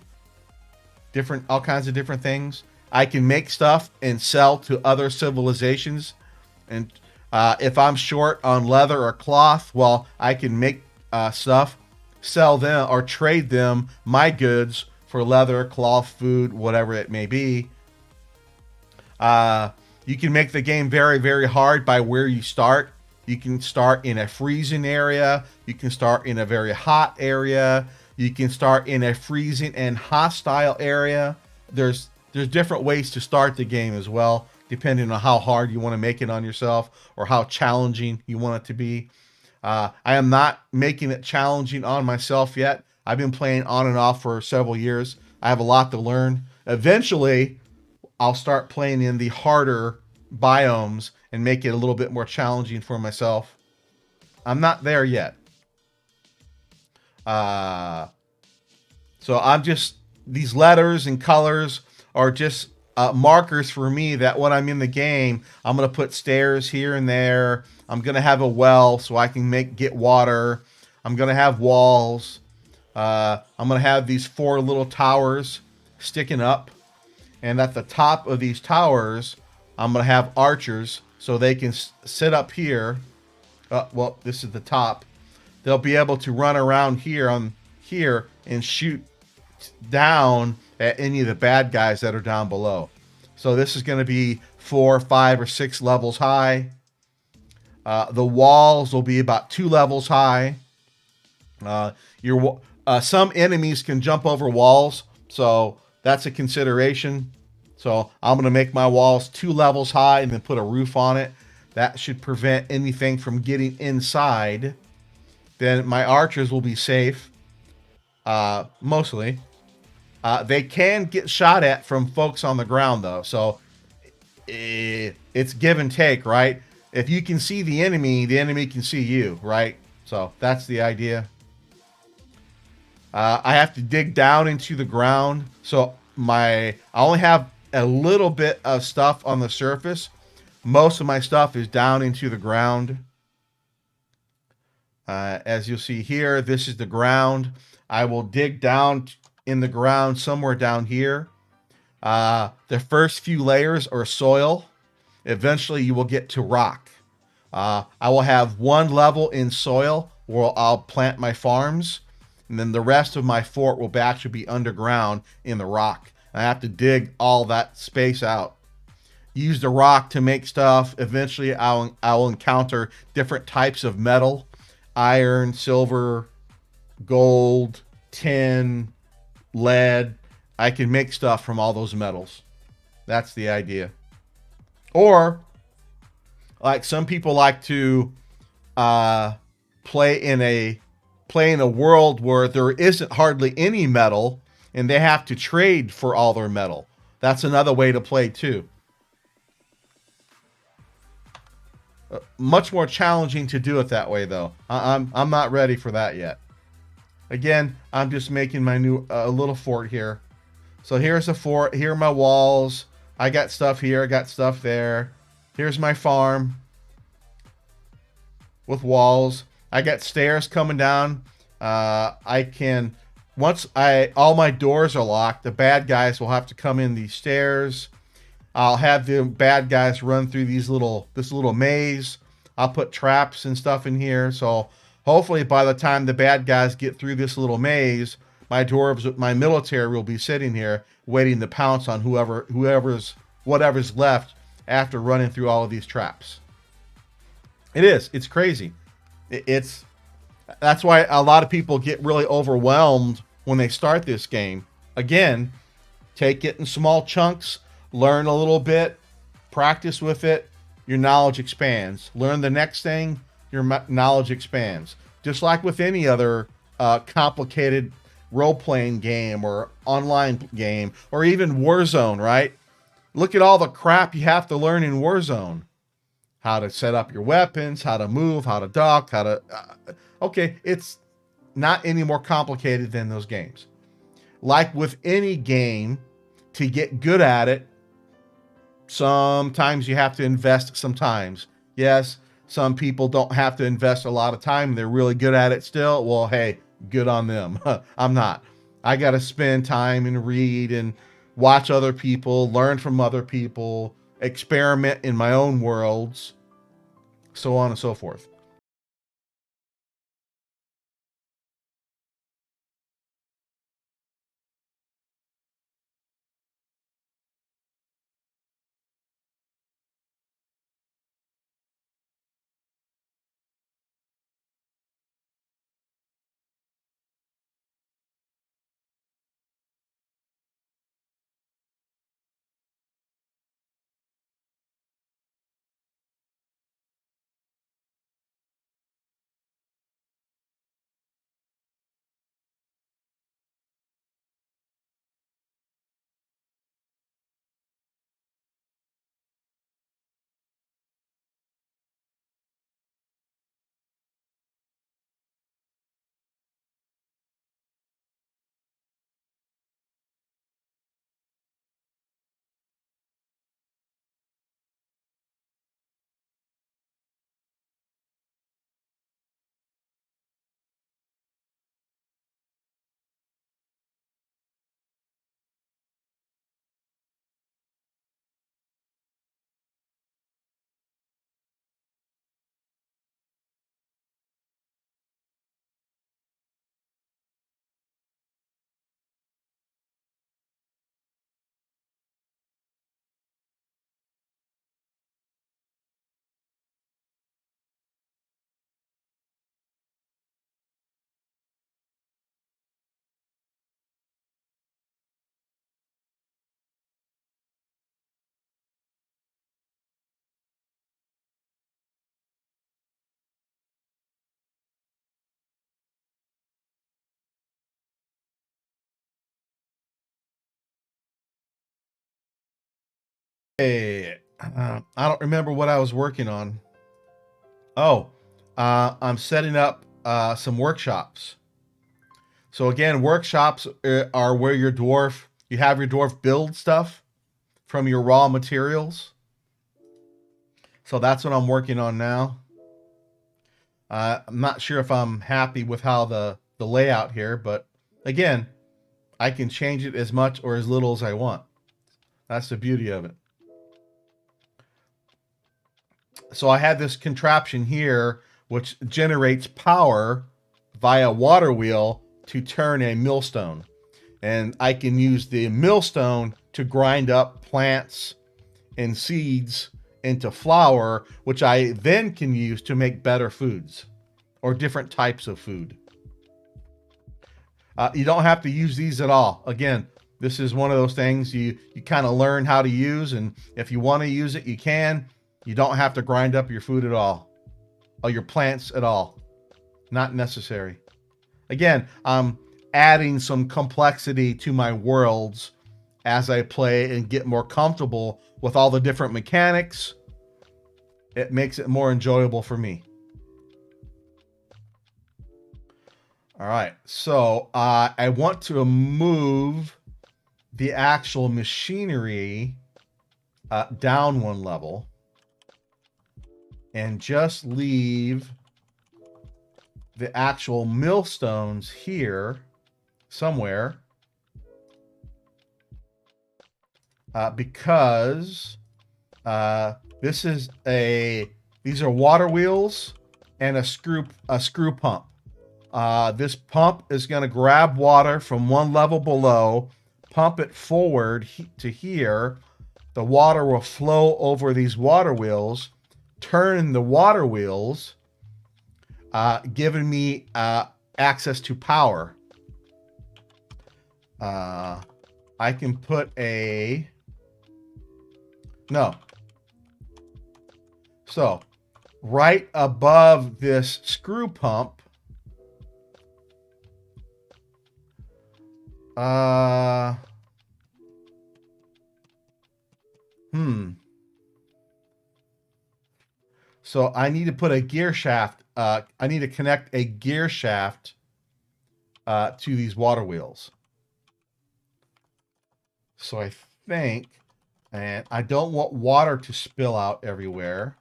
All kinds of different things. I can make stuff and sell to other civilizations. And if I'm short on leather or cloth, well, I can make stuff, sell them, or trade them my goods for leather, cloth, food, whatever it may be. You can make the game very hard by where you start. You can start in a freezing area. You can start in a very hot area. You can start in a freezing and hostile area. There's different ways to start the game as well, depending on how hard you want to make it on yourself or how challenging you want it to be. I am not making it challenging on myself yet. I've been playing on and off for several years. I have a lot to learn. Eventually, I'll start playing in the harder biomes and make it a little bit more challenging for myself. I'm not there yet. So I'm just, these letters and colors are just markers for me that when I'm in the game, I'm going to put stairs here and there. I'm going to have a well so I can get water. I'm going to have walls. I'm going to have these 4 little towers sticking up. And at the top of these towers, I'm going to have archers so they can sit up here. Well, this is the top. They'll be able to run around here and shoot down at any of the bad guys that are down below. So this is going to be 4, 5, or 6 levels high. The walls will be about 2 levels high. Some enemies can jump over walls, so that's a consideration. So I'm going to make my walls 2 levels high and then put a roof on it. That should prevent anything from getting inside. Then my archers will be safe, mostly. They can get shot at from folks on the ground, though. So it's give and take, right? If you can see the enemy can see you, right? So that's the idea. I have to dig down into the ground. So I only have a little bit of stuff on the surface. Most of my stuff is down into the ground. As you'll see here, this is the ground. I will dig down in the ground somewhere down here. The first few layers are soil. Eventually you will get to rock. I will have 1 level in soil where I'll plant my farms. And then the rest of my fort will actually be underground in the rock. I have to dig all that space out. use the rock to make stuff. Eventually, I'll encounter different types of metal: iron, silver, gold, tin, lead. I can make stuff from all those metals. That's the idea. Or like some people like to uh, play in a world where there isn't hardly any metal, and they have to trade for all their metal. That's another way to play too. Much more challenging to do it that way though. I'm not ready for that yet. Again, I'm just making my new little fort here. So here's a fort. Here are my walls. I got stuff here. I got stuff there. Here's my farm with walls. I got stairs coming down. I can, once all my doors are locked, the bad guys will have to come in these stairs. I'll have the bad guys run through this little maze. I'll put traps and stuff in here. So hopefully by the time the bad guys get through this little maze, my dwarves, my military will be sitting here waiting to pounce on whatever's left after running through all of these traps. It's crazy. That's why a lot of people get really overwhelmed when they start this game. Again, take it in small chunks, learn a little bit, practice with it, your knowledge expands. Learn the next thing, your knowledge expands. Just like with any other complicated role-playing game or online game, or even Warzone, right? Look at all the crap you have to learn in Warzone. How to set up your weapons, how to move, how to duck, how to... okay, it's not any more complicated than those games. Like with any game, to get good at it, sometimes you have to invest sometimes. Yes, some people don't have to invest a lot of time. They're really good at it still. Well, hey, good on them. I'm not. I got to spend time and read and watch other people, learn from other people, experiment in my own worlds, so on and so forth. Hey, I don't remember what I was working on. Oh, I'm setting up some workshops. So again, workshops are where you have your dwarf build stuff from your raw materials. So that's what I'm working on now. I'm not sure if I'm happy with how the layout here, but again, I can change it as much or as little as I want. That's the beauty of it. So I have this contraption here which generates power via water wheel to turn a millstone. And I can use the millstone to grind up plants and seeds into flour, which I then can use to make better foods or different types of food. You don't have to use these at all. Again, this is one of those things you kind of learn how to use, and if you want to use it, you can. You don't have to grind up your food at all, or your plants at all. Not necessary. Again, I'm adding some complexity to my worlds as I play and get more comfortable with all the different mechanics. It makes it more enjoyable for me. All right, so I want to move the actual machinery down one level and just leave the actual millstones here somewhere because these are water wheels and a screw pump. This pump is going to grab water from one level below, pump it forward to here. The water will flow over these water wheels, turn the water wheels, giving me access to power. I can put no. So, right above this screw pump, So I need to put a gear shaft. I need to connect a gear shaft to these water wheels. So I think, and I don't want water to spill out everywhere.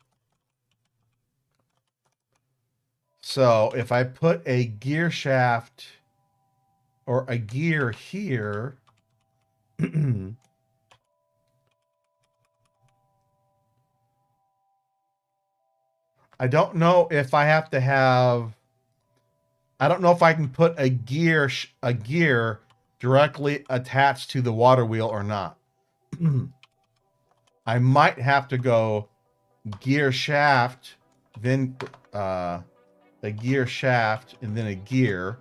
So if I put a gear shaft or a gear here, I don't know if I have to have. I don't know if I can put a gear directly attached to the water wheel or not. I might have to go gear shaft, then a gear shaft, and then a gear.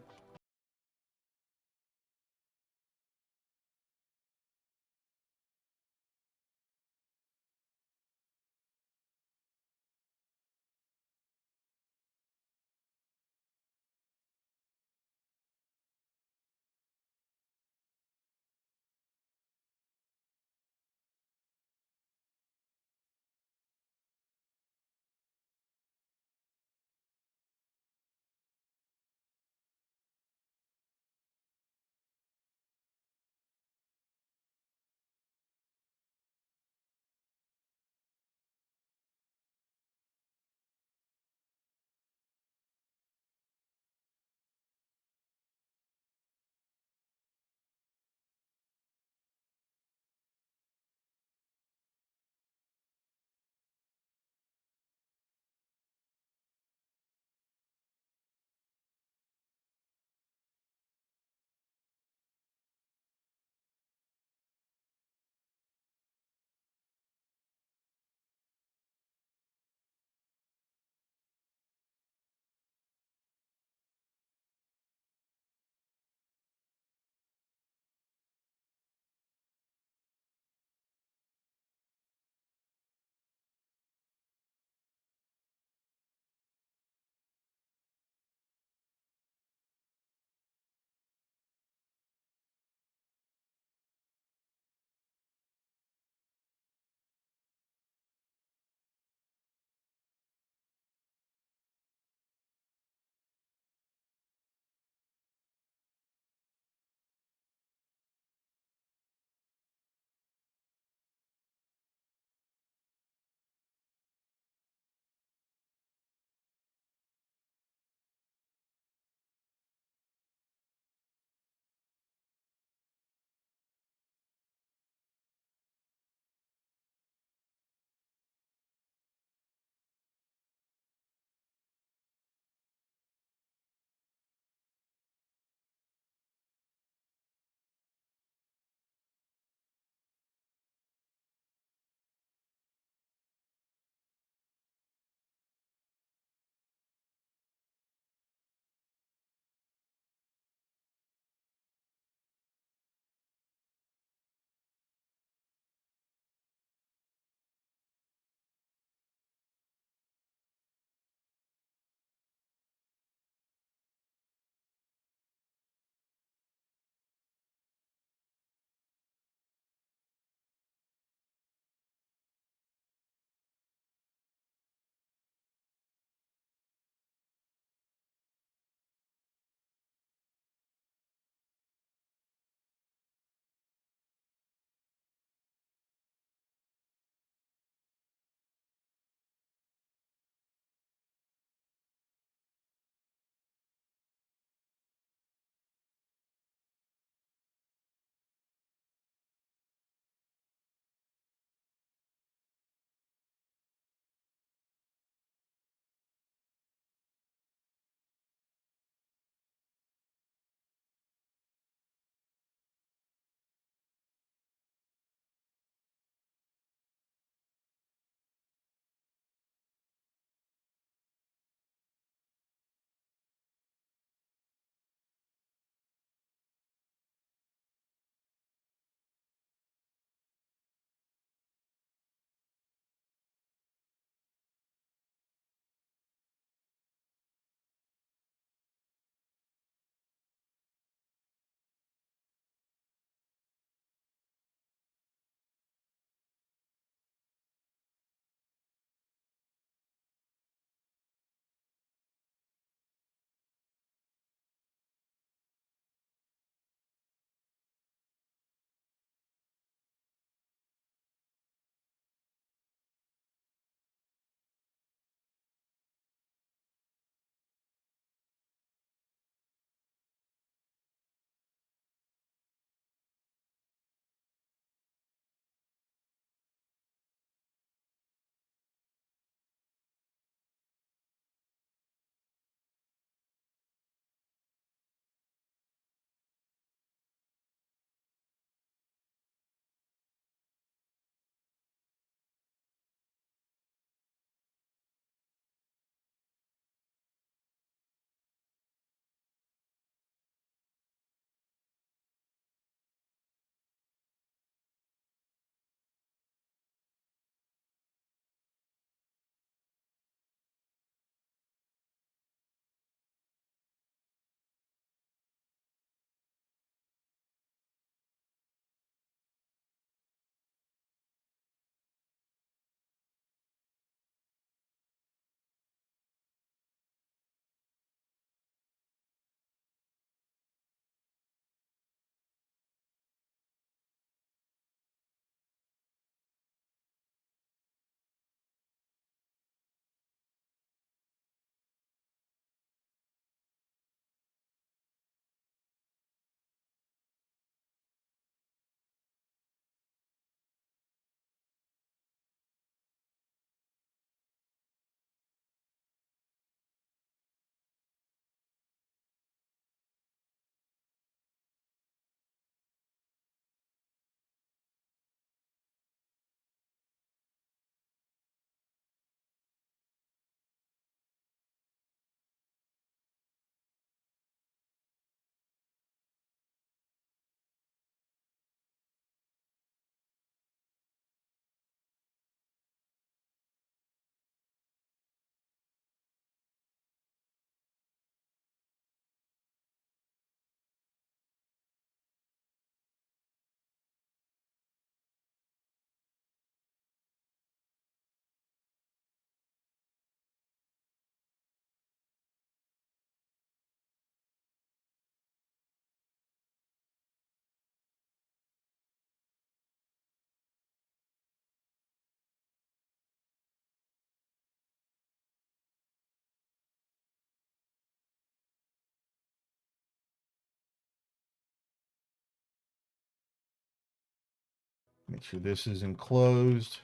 Make sure this is enclosed.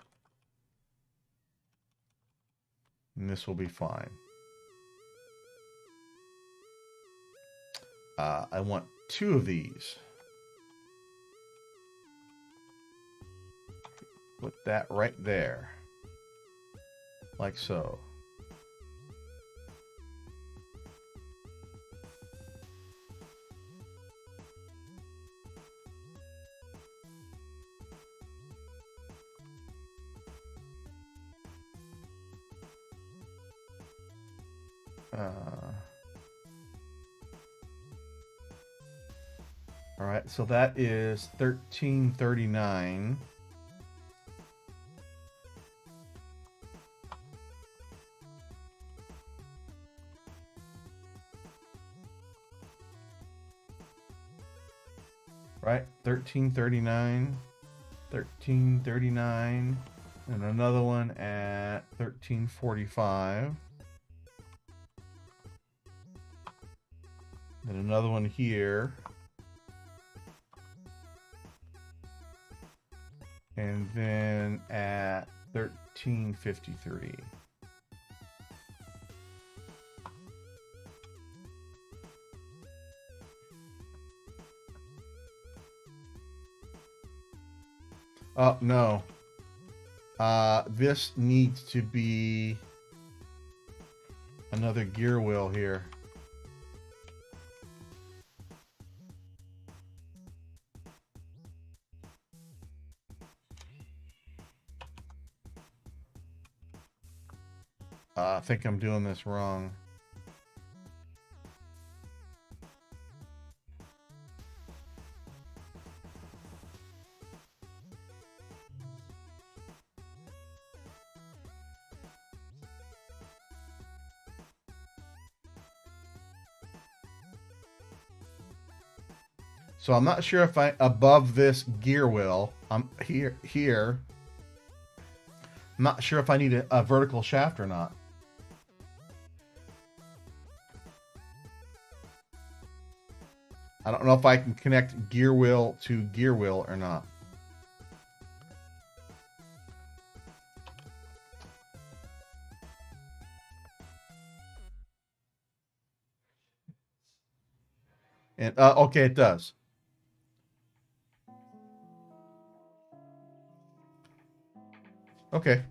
And this will be fine. I want 2 of these. Put that right there. Like so. All right, so that is 1339. Right, 1339, 1339, and another one at 1345. Then another one here. And then at 1353. Oh, no. This needs to be another gear wheel here. I think I'm doing this wrong. So I'm not sure if above this gear wheel, I'm here. I'm not sure if I need a vertical shaft or not. I don't know if I can connect gear wheel to gear wheel or not. And okay, it does. Okay.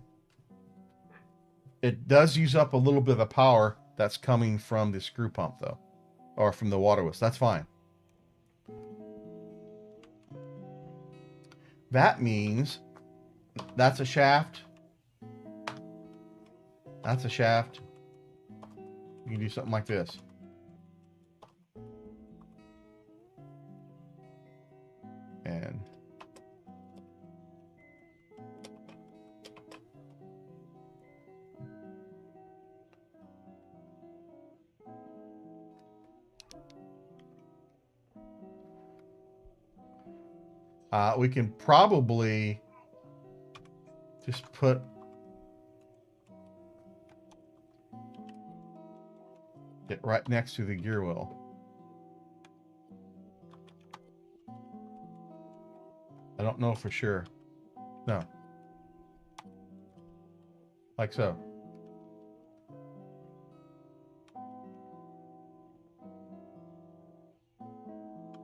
It does use up a little bit of the power that's coming from the screw pump, though, or from the water whistle. That's fine. That means that's a shaft. That's a shaft. You can do something like this. And we can probably just put it right next to the gear wheel. I don't know for sure. No. Like so.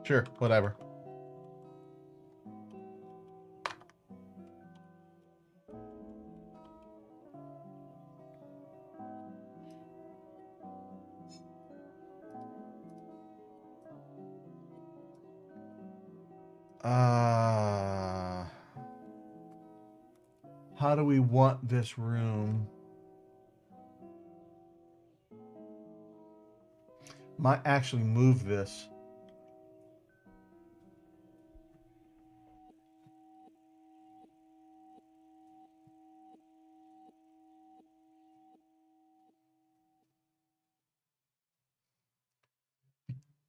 Sure, whatever. How do we want this room? Might actually move this.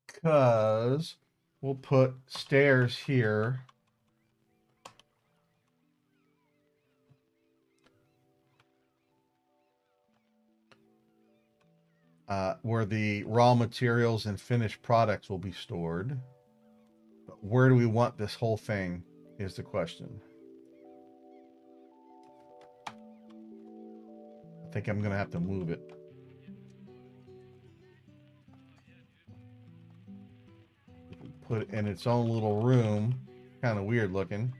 Because we'll put stairs here. Where the raw materials and finished products will be stored. But where do we want this whole thing is the question. think I'm going to have to move it. Put it in its own little room. Kind of weird looking.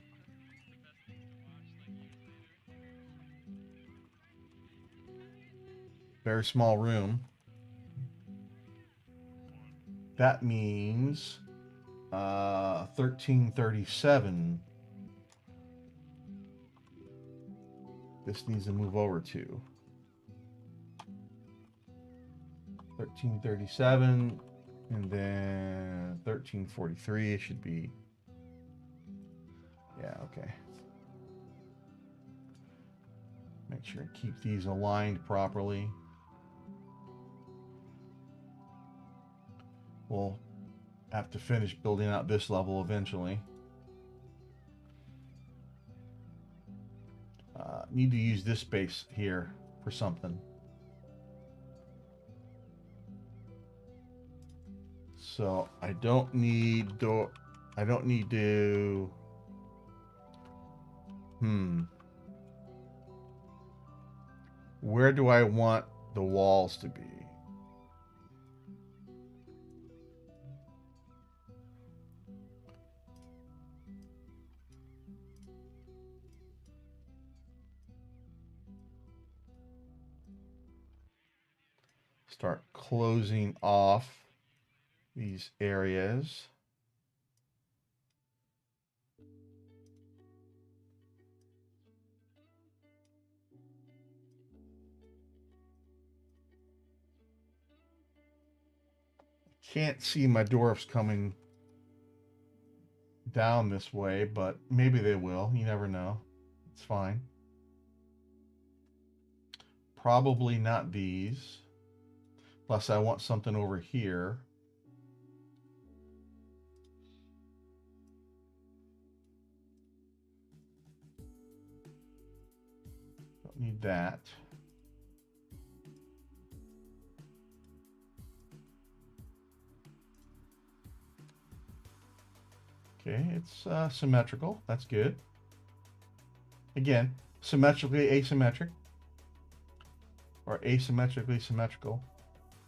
Very small room. That means 1337. This needs to move over to 1337, and then 1343. It should be. Yeah, okay. Make sure I keep these aligned properly. We'll have to finish building out this level eventually. Need to use this space here for something. So I don't need to. Where do I want the walls to be? Start closing off these areas. Can't see my dwarfs coming down this way, but maybe they will. You never know. It's fine. Probably not these. Plus, I want something over here. Don't need that. Okay, it's symmetrical. That's good. Again, symmetrically asymmetric. Or asymmetrically symmetrical.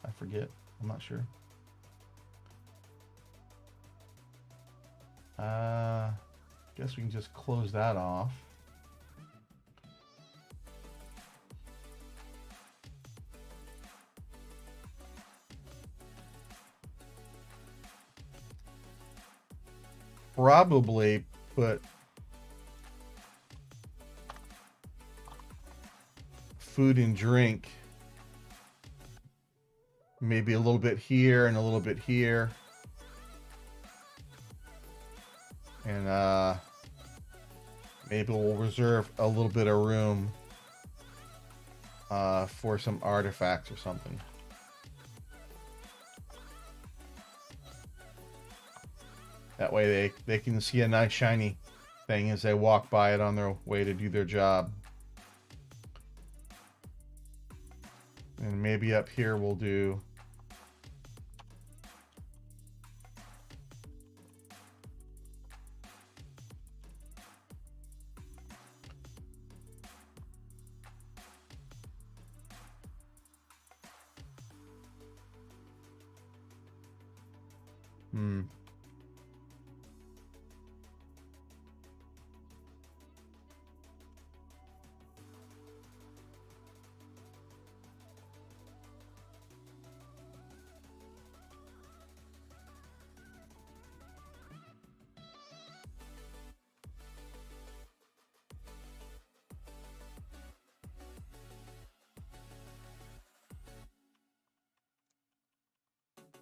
I forget. I'm not sure. Guess we can just close that off. Probably put food and drink maybe a little bit here and a little bit here, and maybe we'll reserve a little bit of room for some artifacts or something. That way they can see a nice shiny thing as they walk by it on their way to do their job. And maybe up here we'll do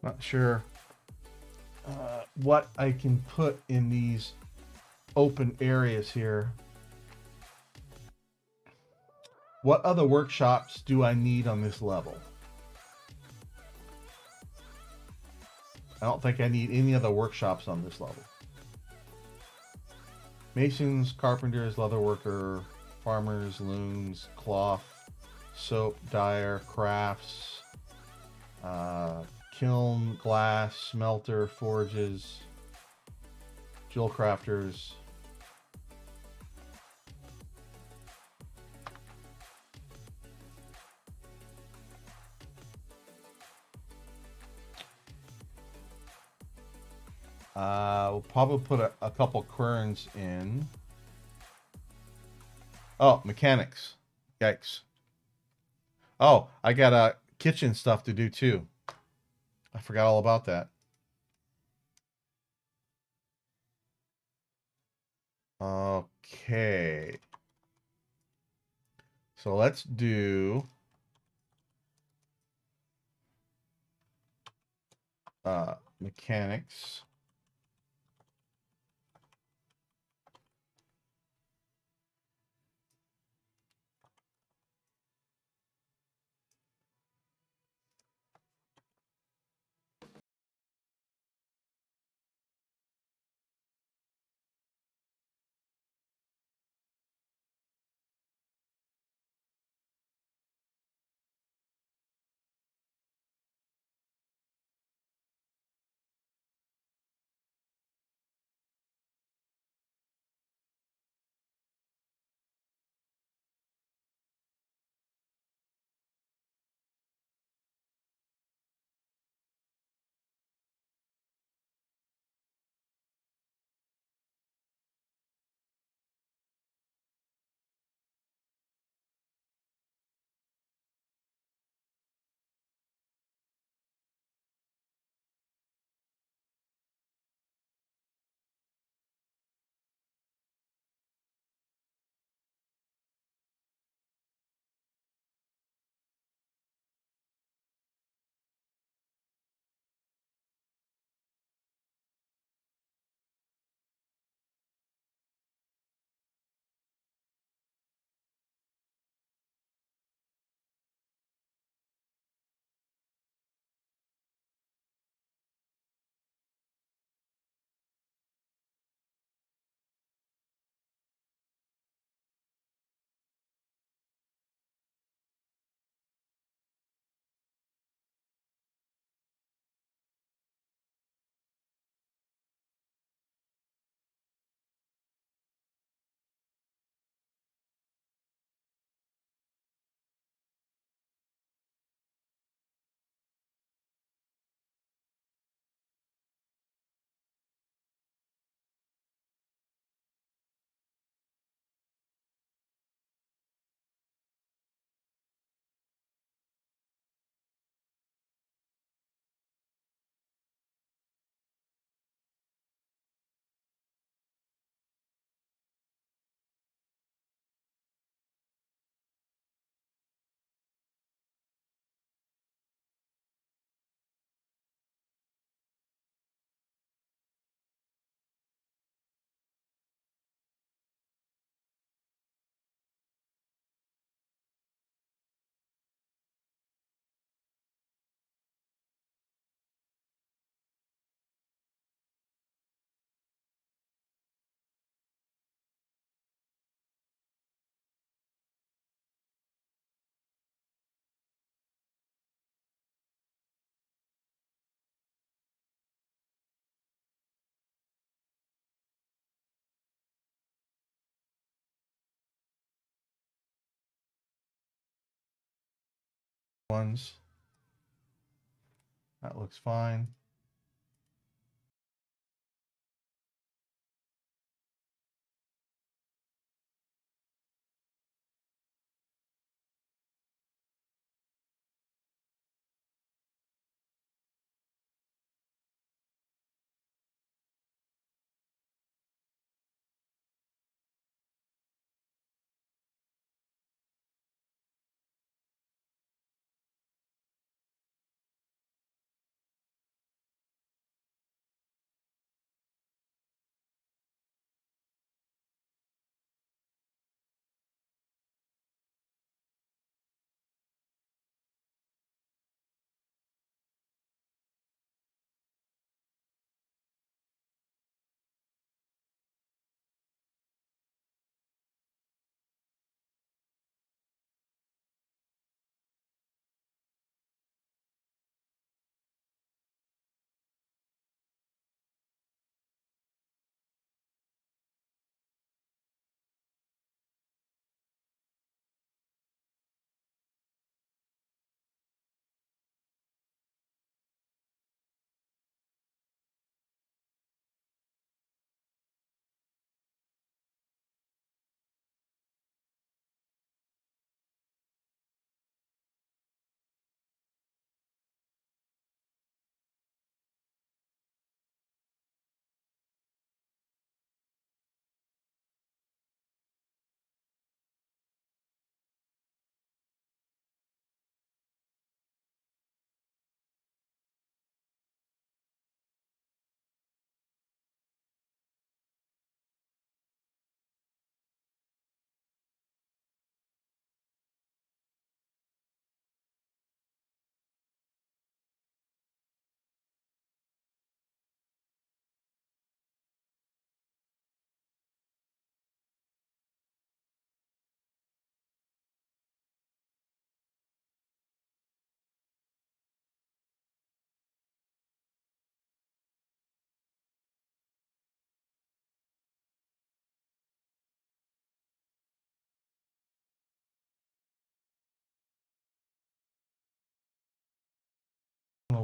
not sure what I can put in these open areas here. What other workshops do I need on this level? I don't think I need any other workshops on this level. Masons, carpenters, leatherworker, farmers, looms, cloth, soap, dyer, crafts, kiln, glass, smelter, forges, jewel crafters. We'll probably put a couple querns in. Oh, mechanics. Yikes. Oh, I got kitchen stuff to do too. I forgot all about that. Okay. So let's do mechanics. Ones. That looks fine.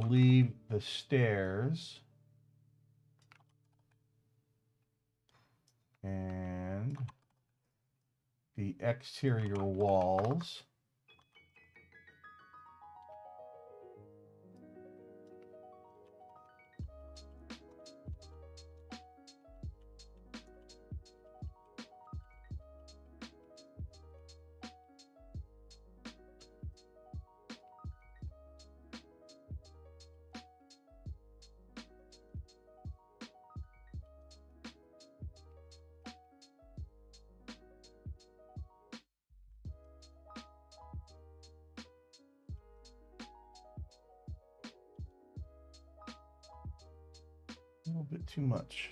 leave the stairs and the exterior walls. A little bit too much.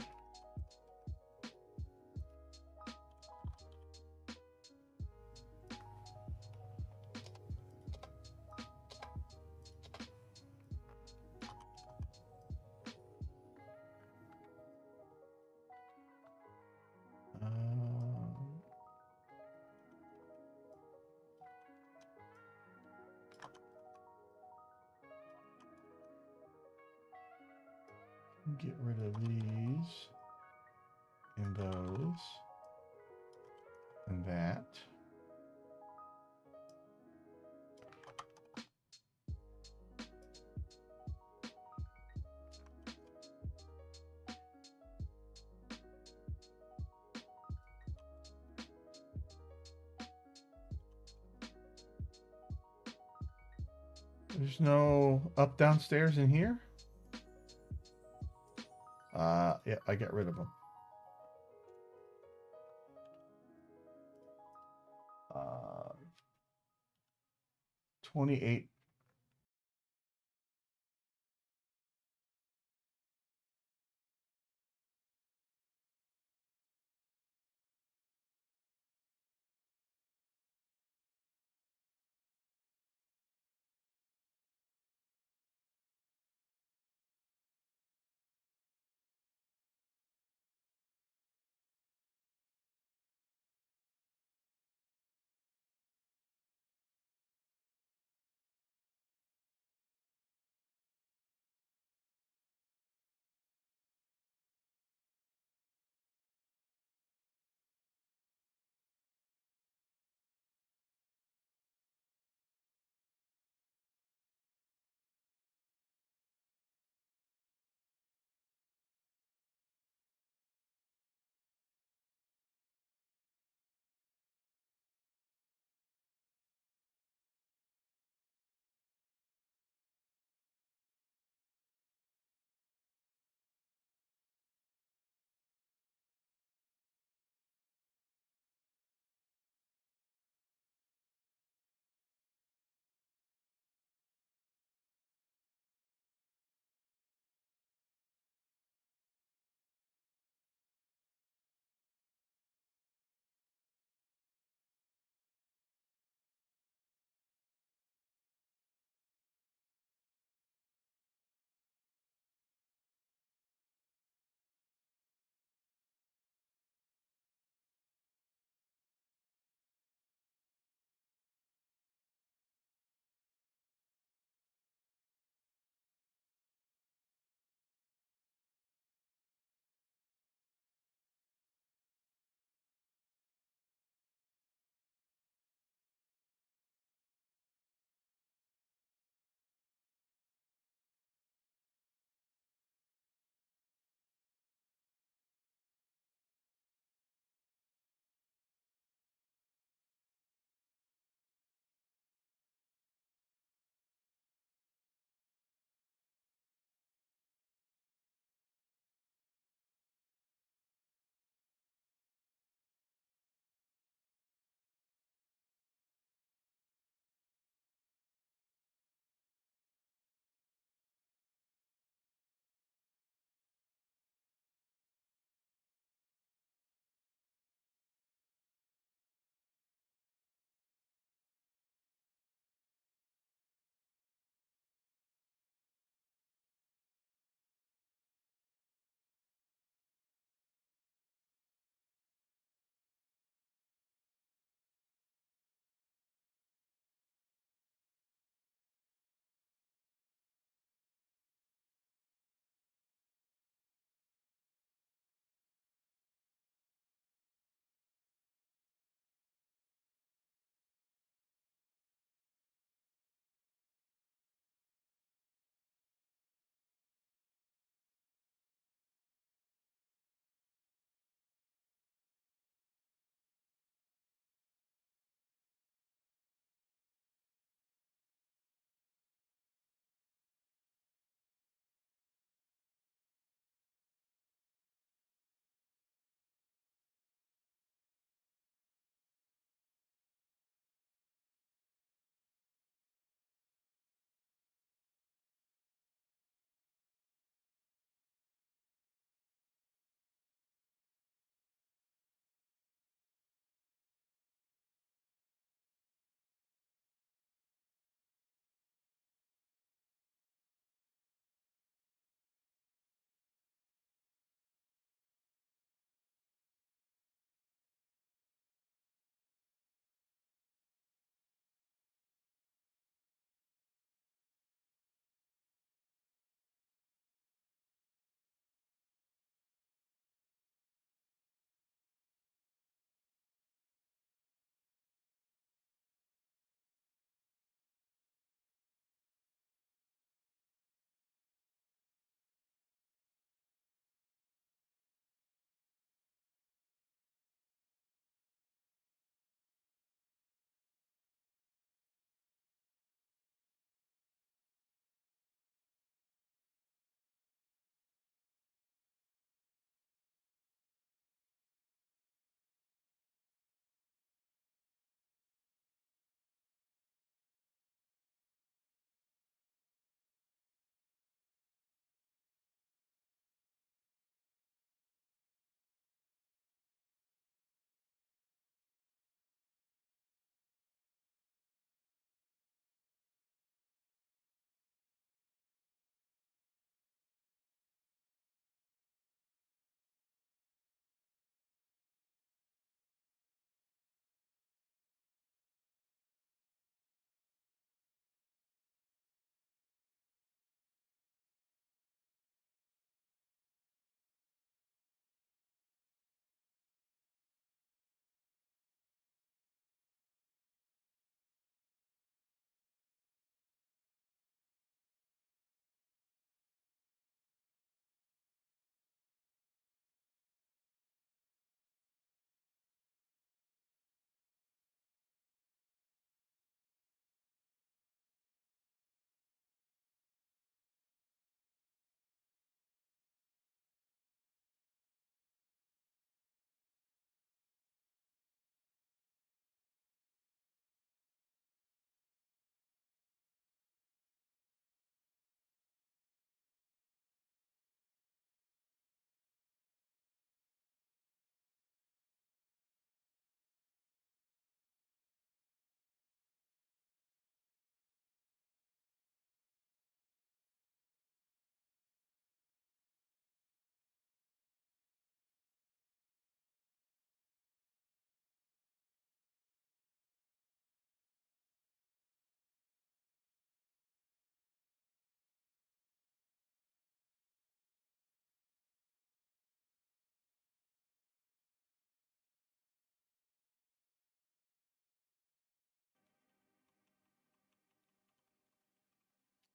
Get rid of these and those and that. There's no up downstairs in here. Yeah, I get rid of them. 28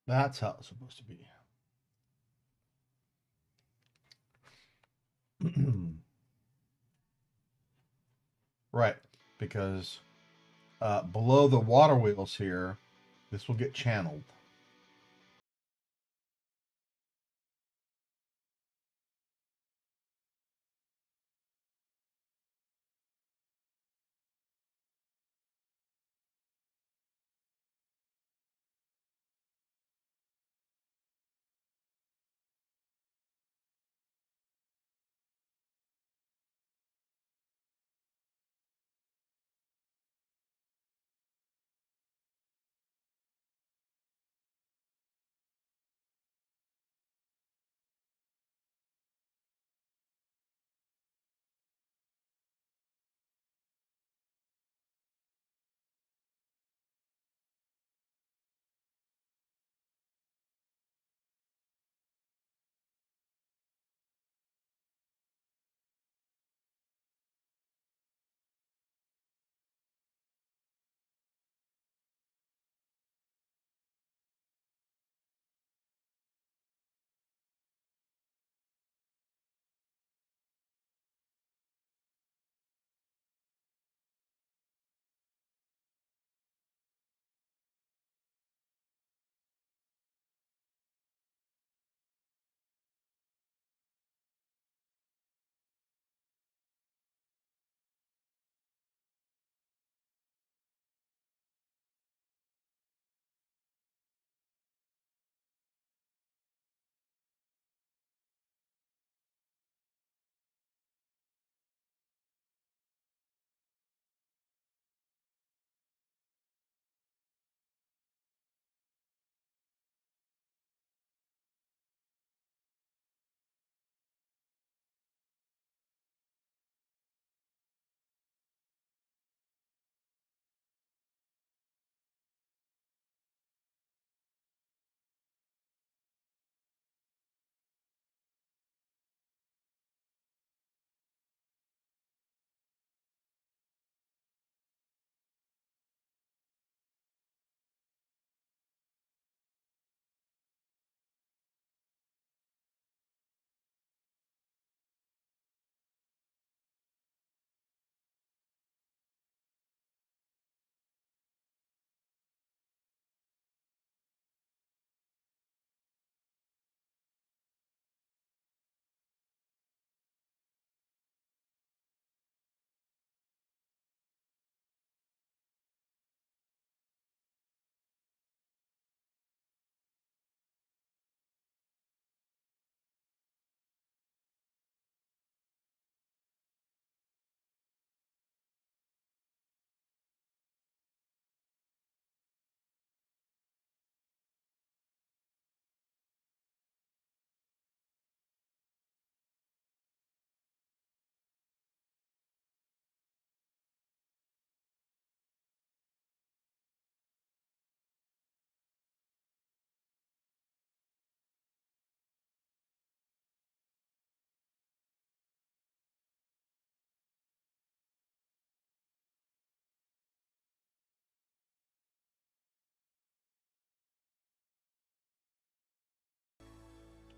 That's how it's supposed to be. Right, because below the water wheels here, this will get channeled.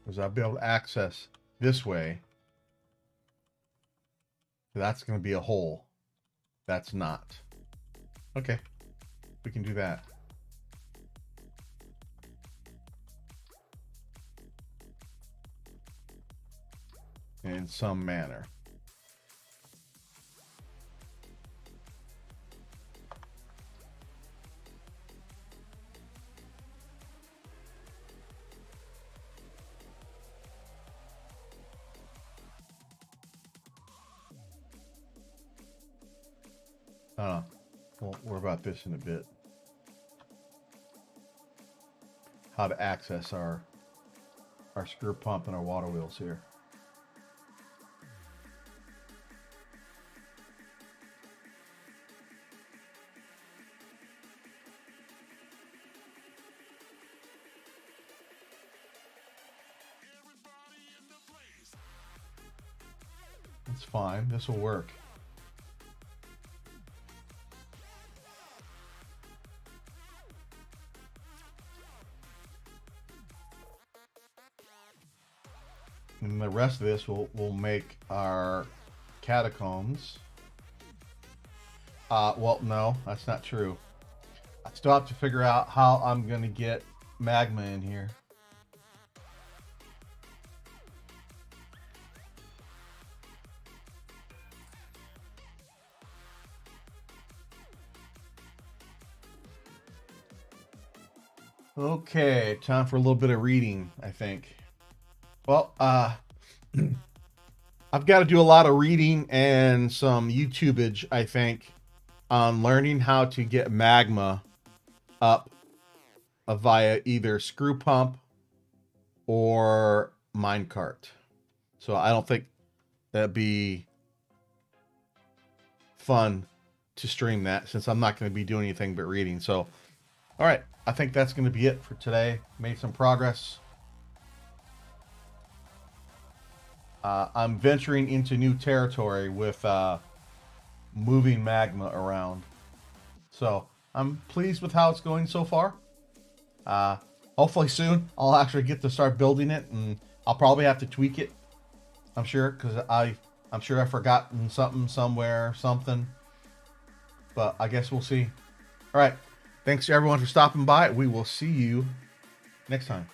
Because I'll be able to access this way. That's going to be a hole. That's not. Okay, we can do that. In some manner. We'll worry about this in a bit. How to access our screw pump and our water wheels here. That's fine. This will work. And the rest of this will make our catacombs. Well, no, that's not true. I still have to figure out how I'm going to get magma in here. Okay, time for a little bit of reading, I think. Well, I've got to do a lot of reading and some YouTubeage, I think, on learning how to get magma up via either screw pump or minecart. So I don't think that'd be fun to stream that since I'm not going to be doing anything but reading. So, all right, I think that's going to be it for today. Made some progress. I'm venturing into new territory with moving magma around. So I'm pleased with how it's going so far. Hopefully soon I'll actually get to start building it, and I'll probably have to tweak it. I'm sure, because I'm sure I've forgotten something somewhere, something. But I guess we'll see. All right. Thanks to everyone for stopping by. We will see you next time.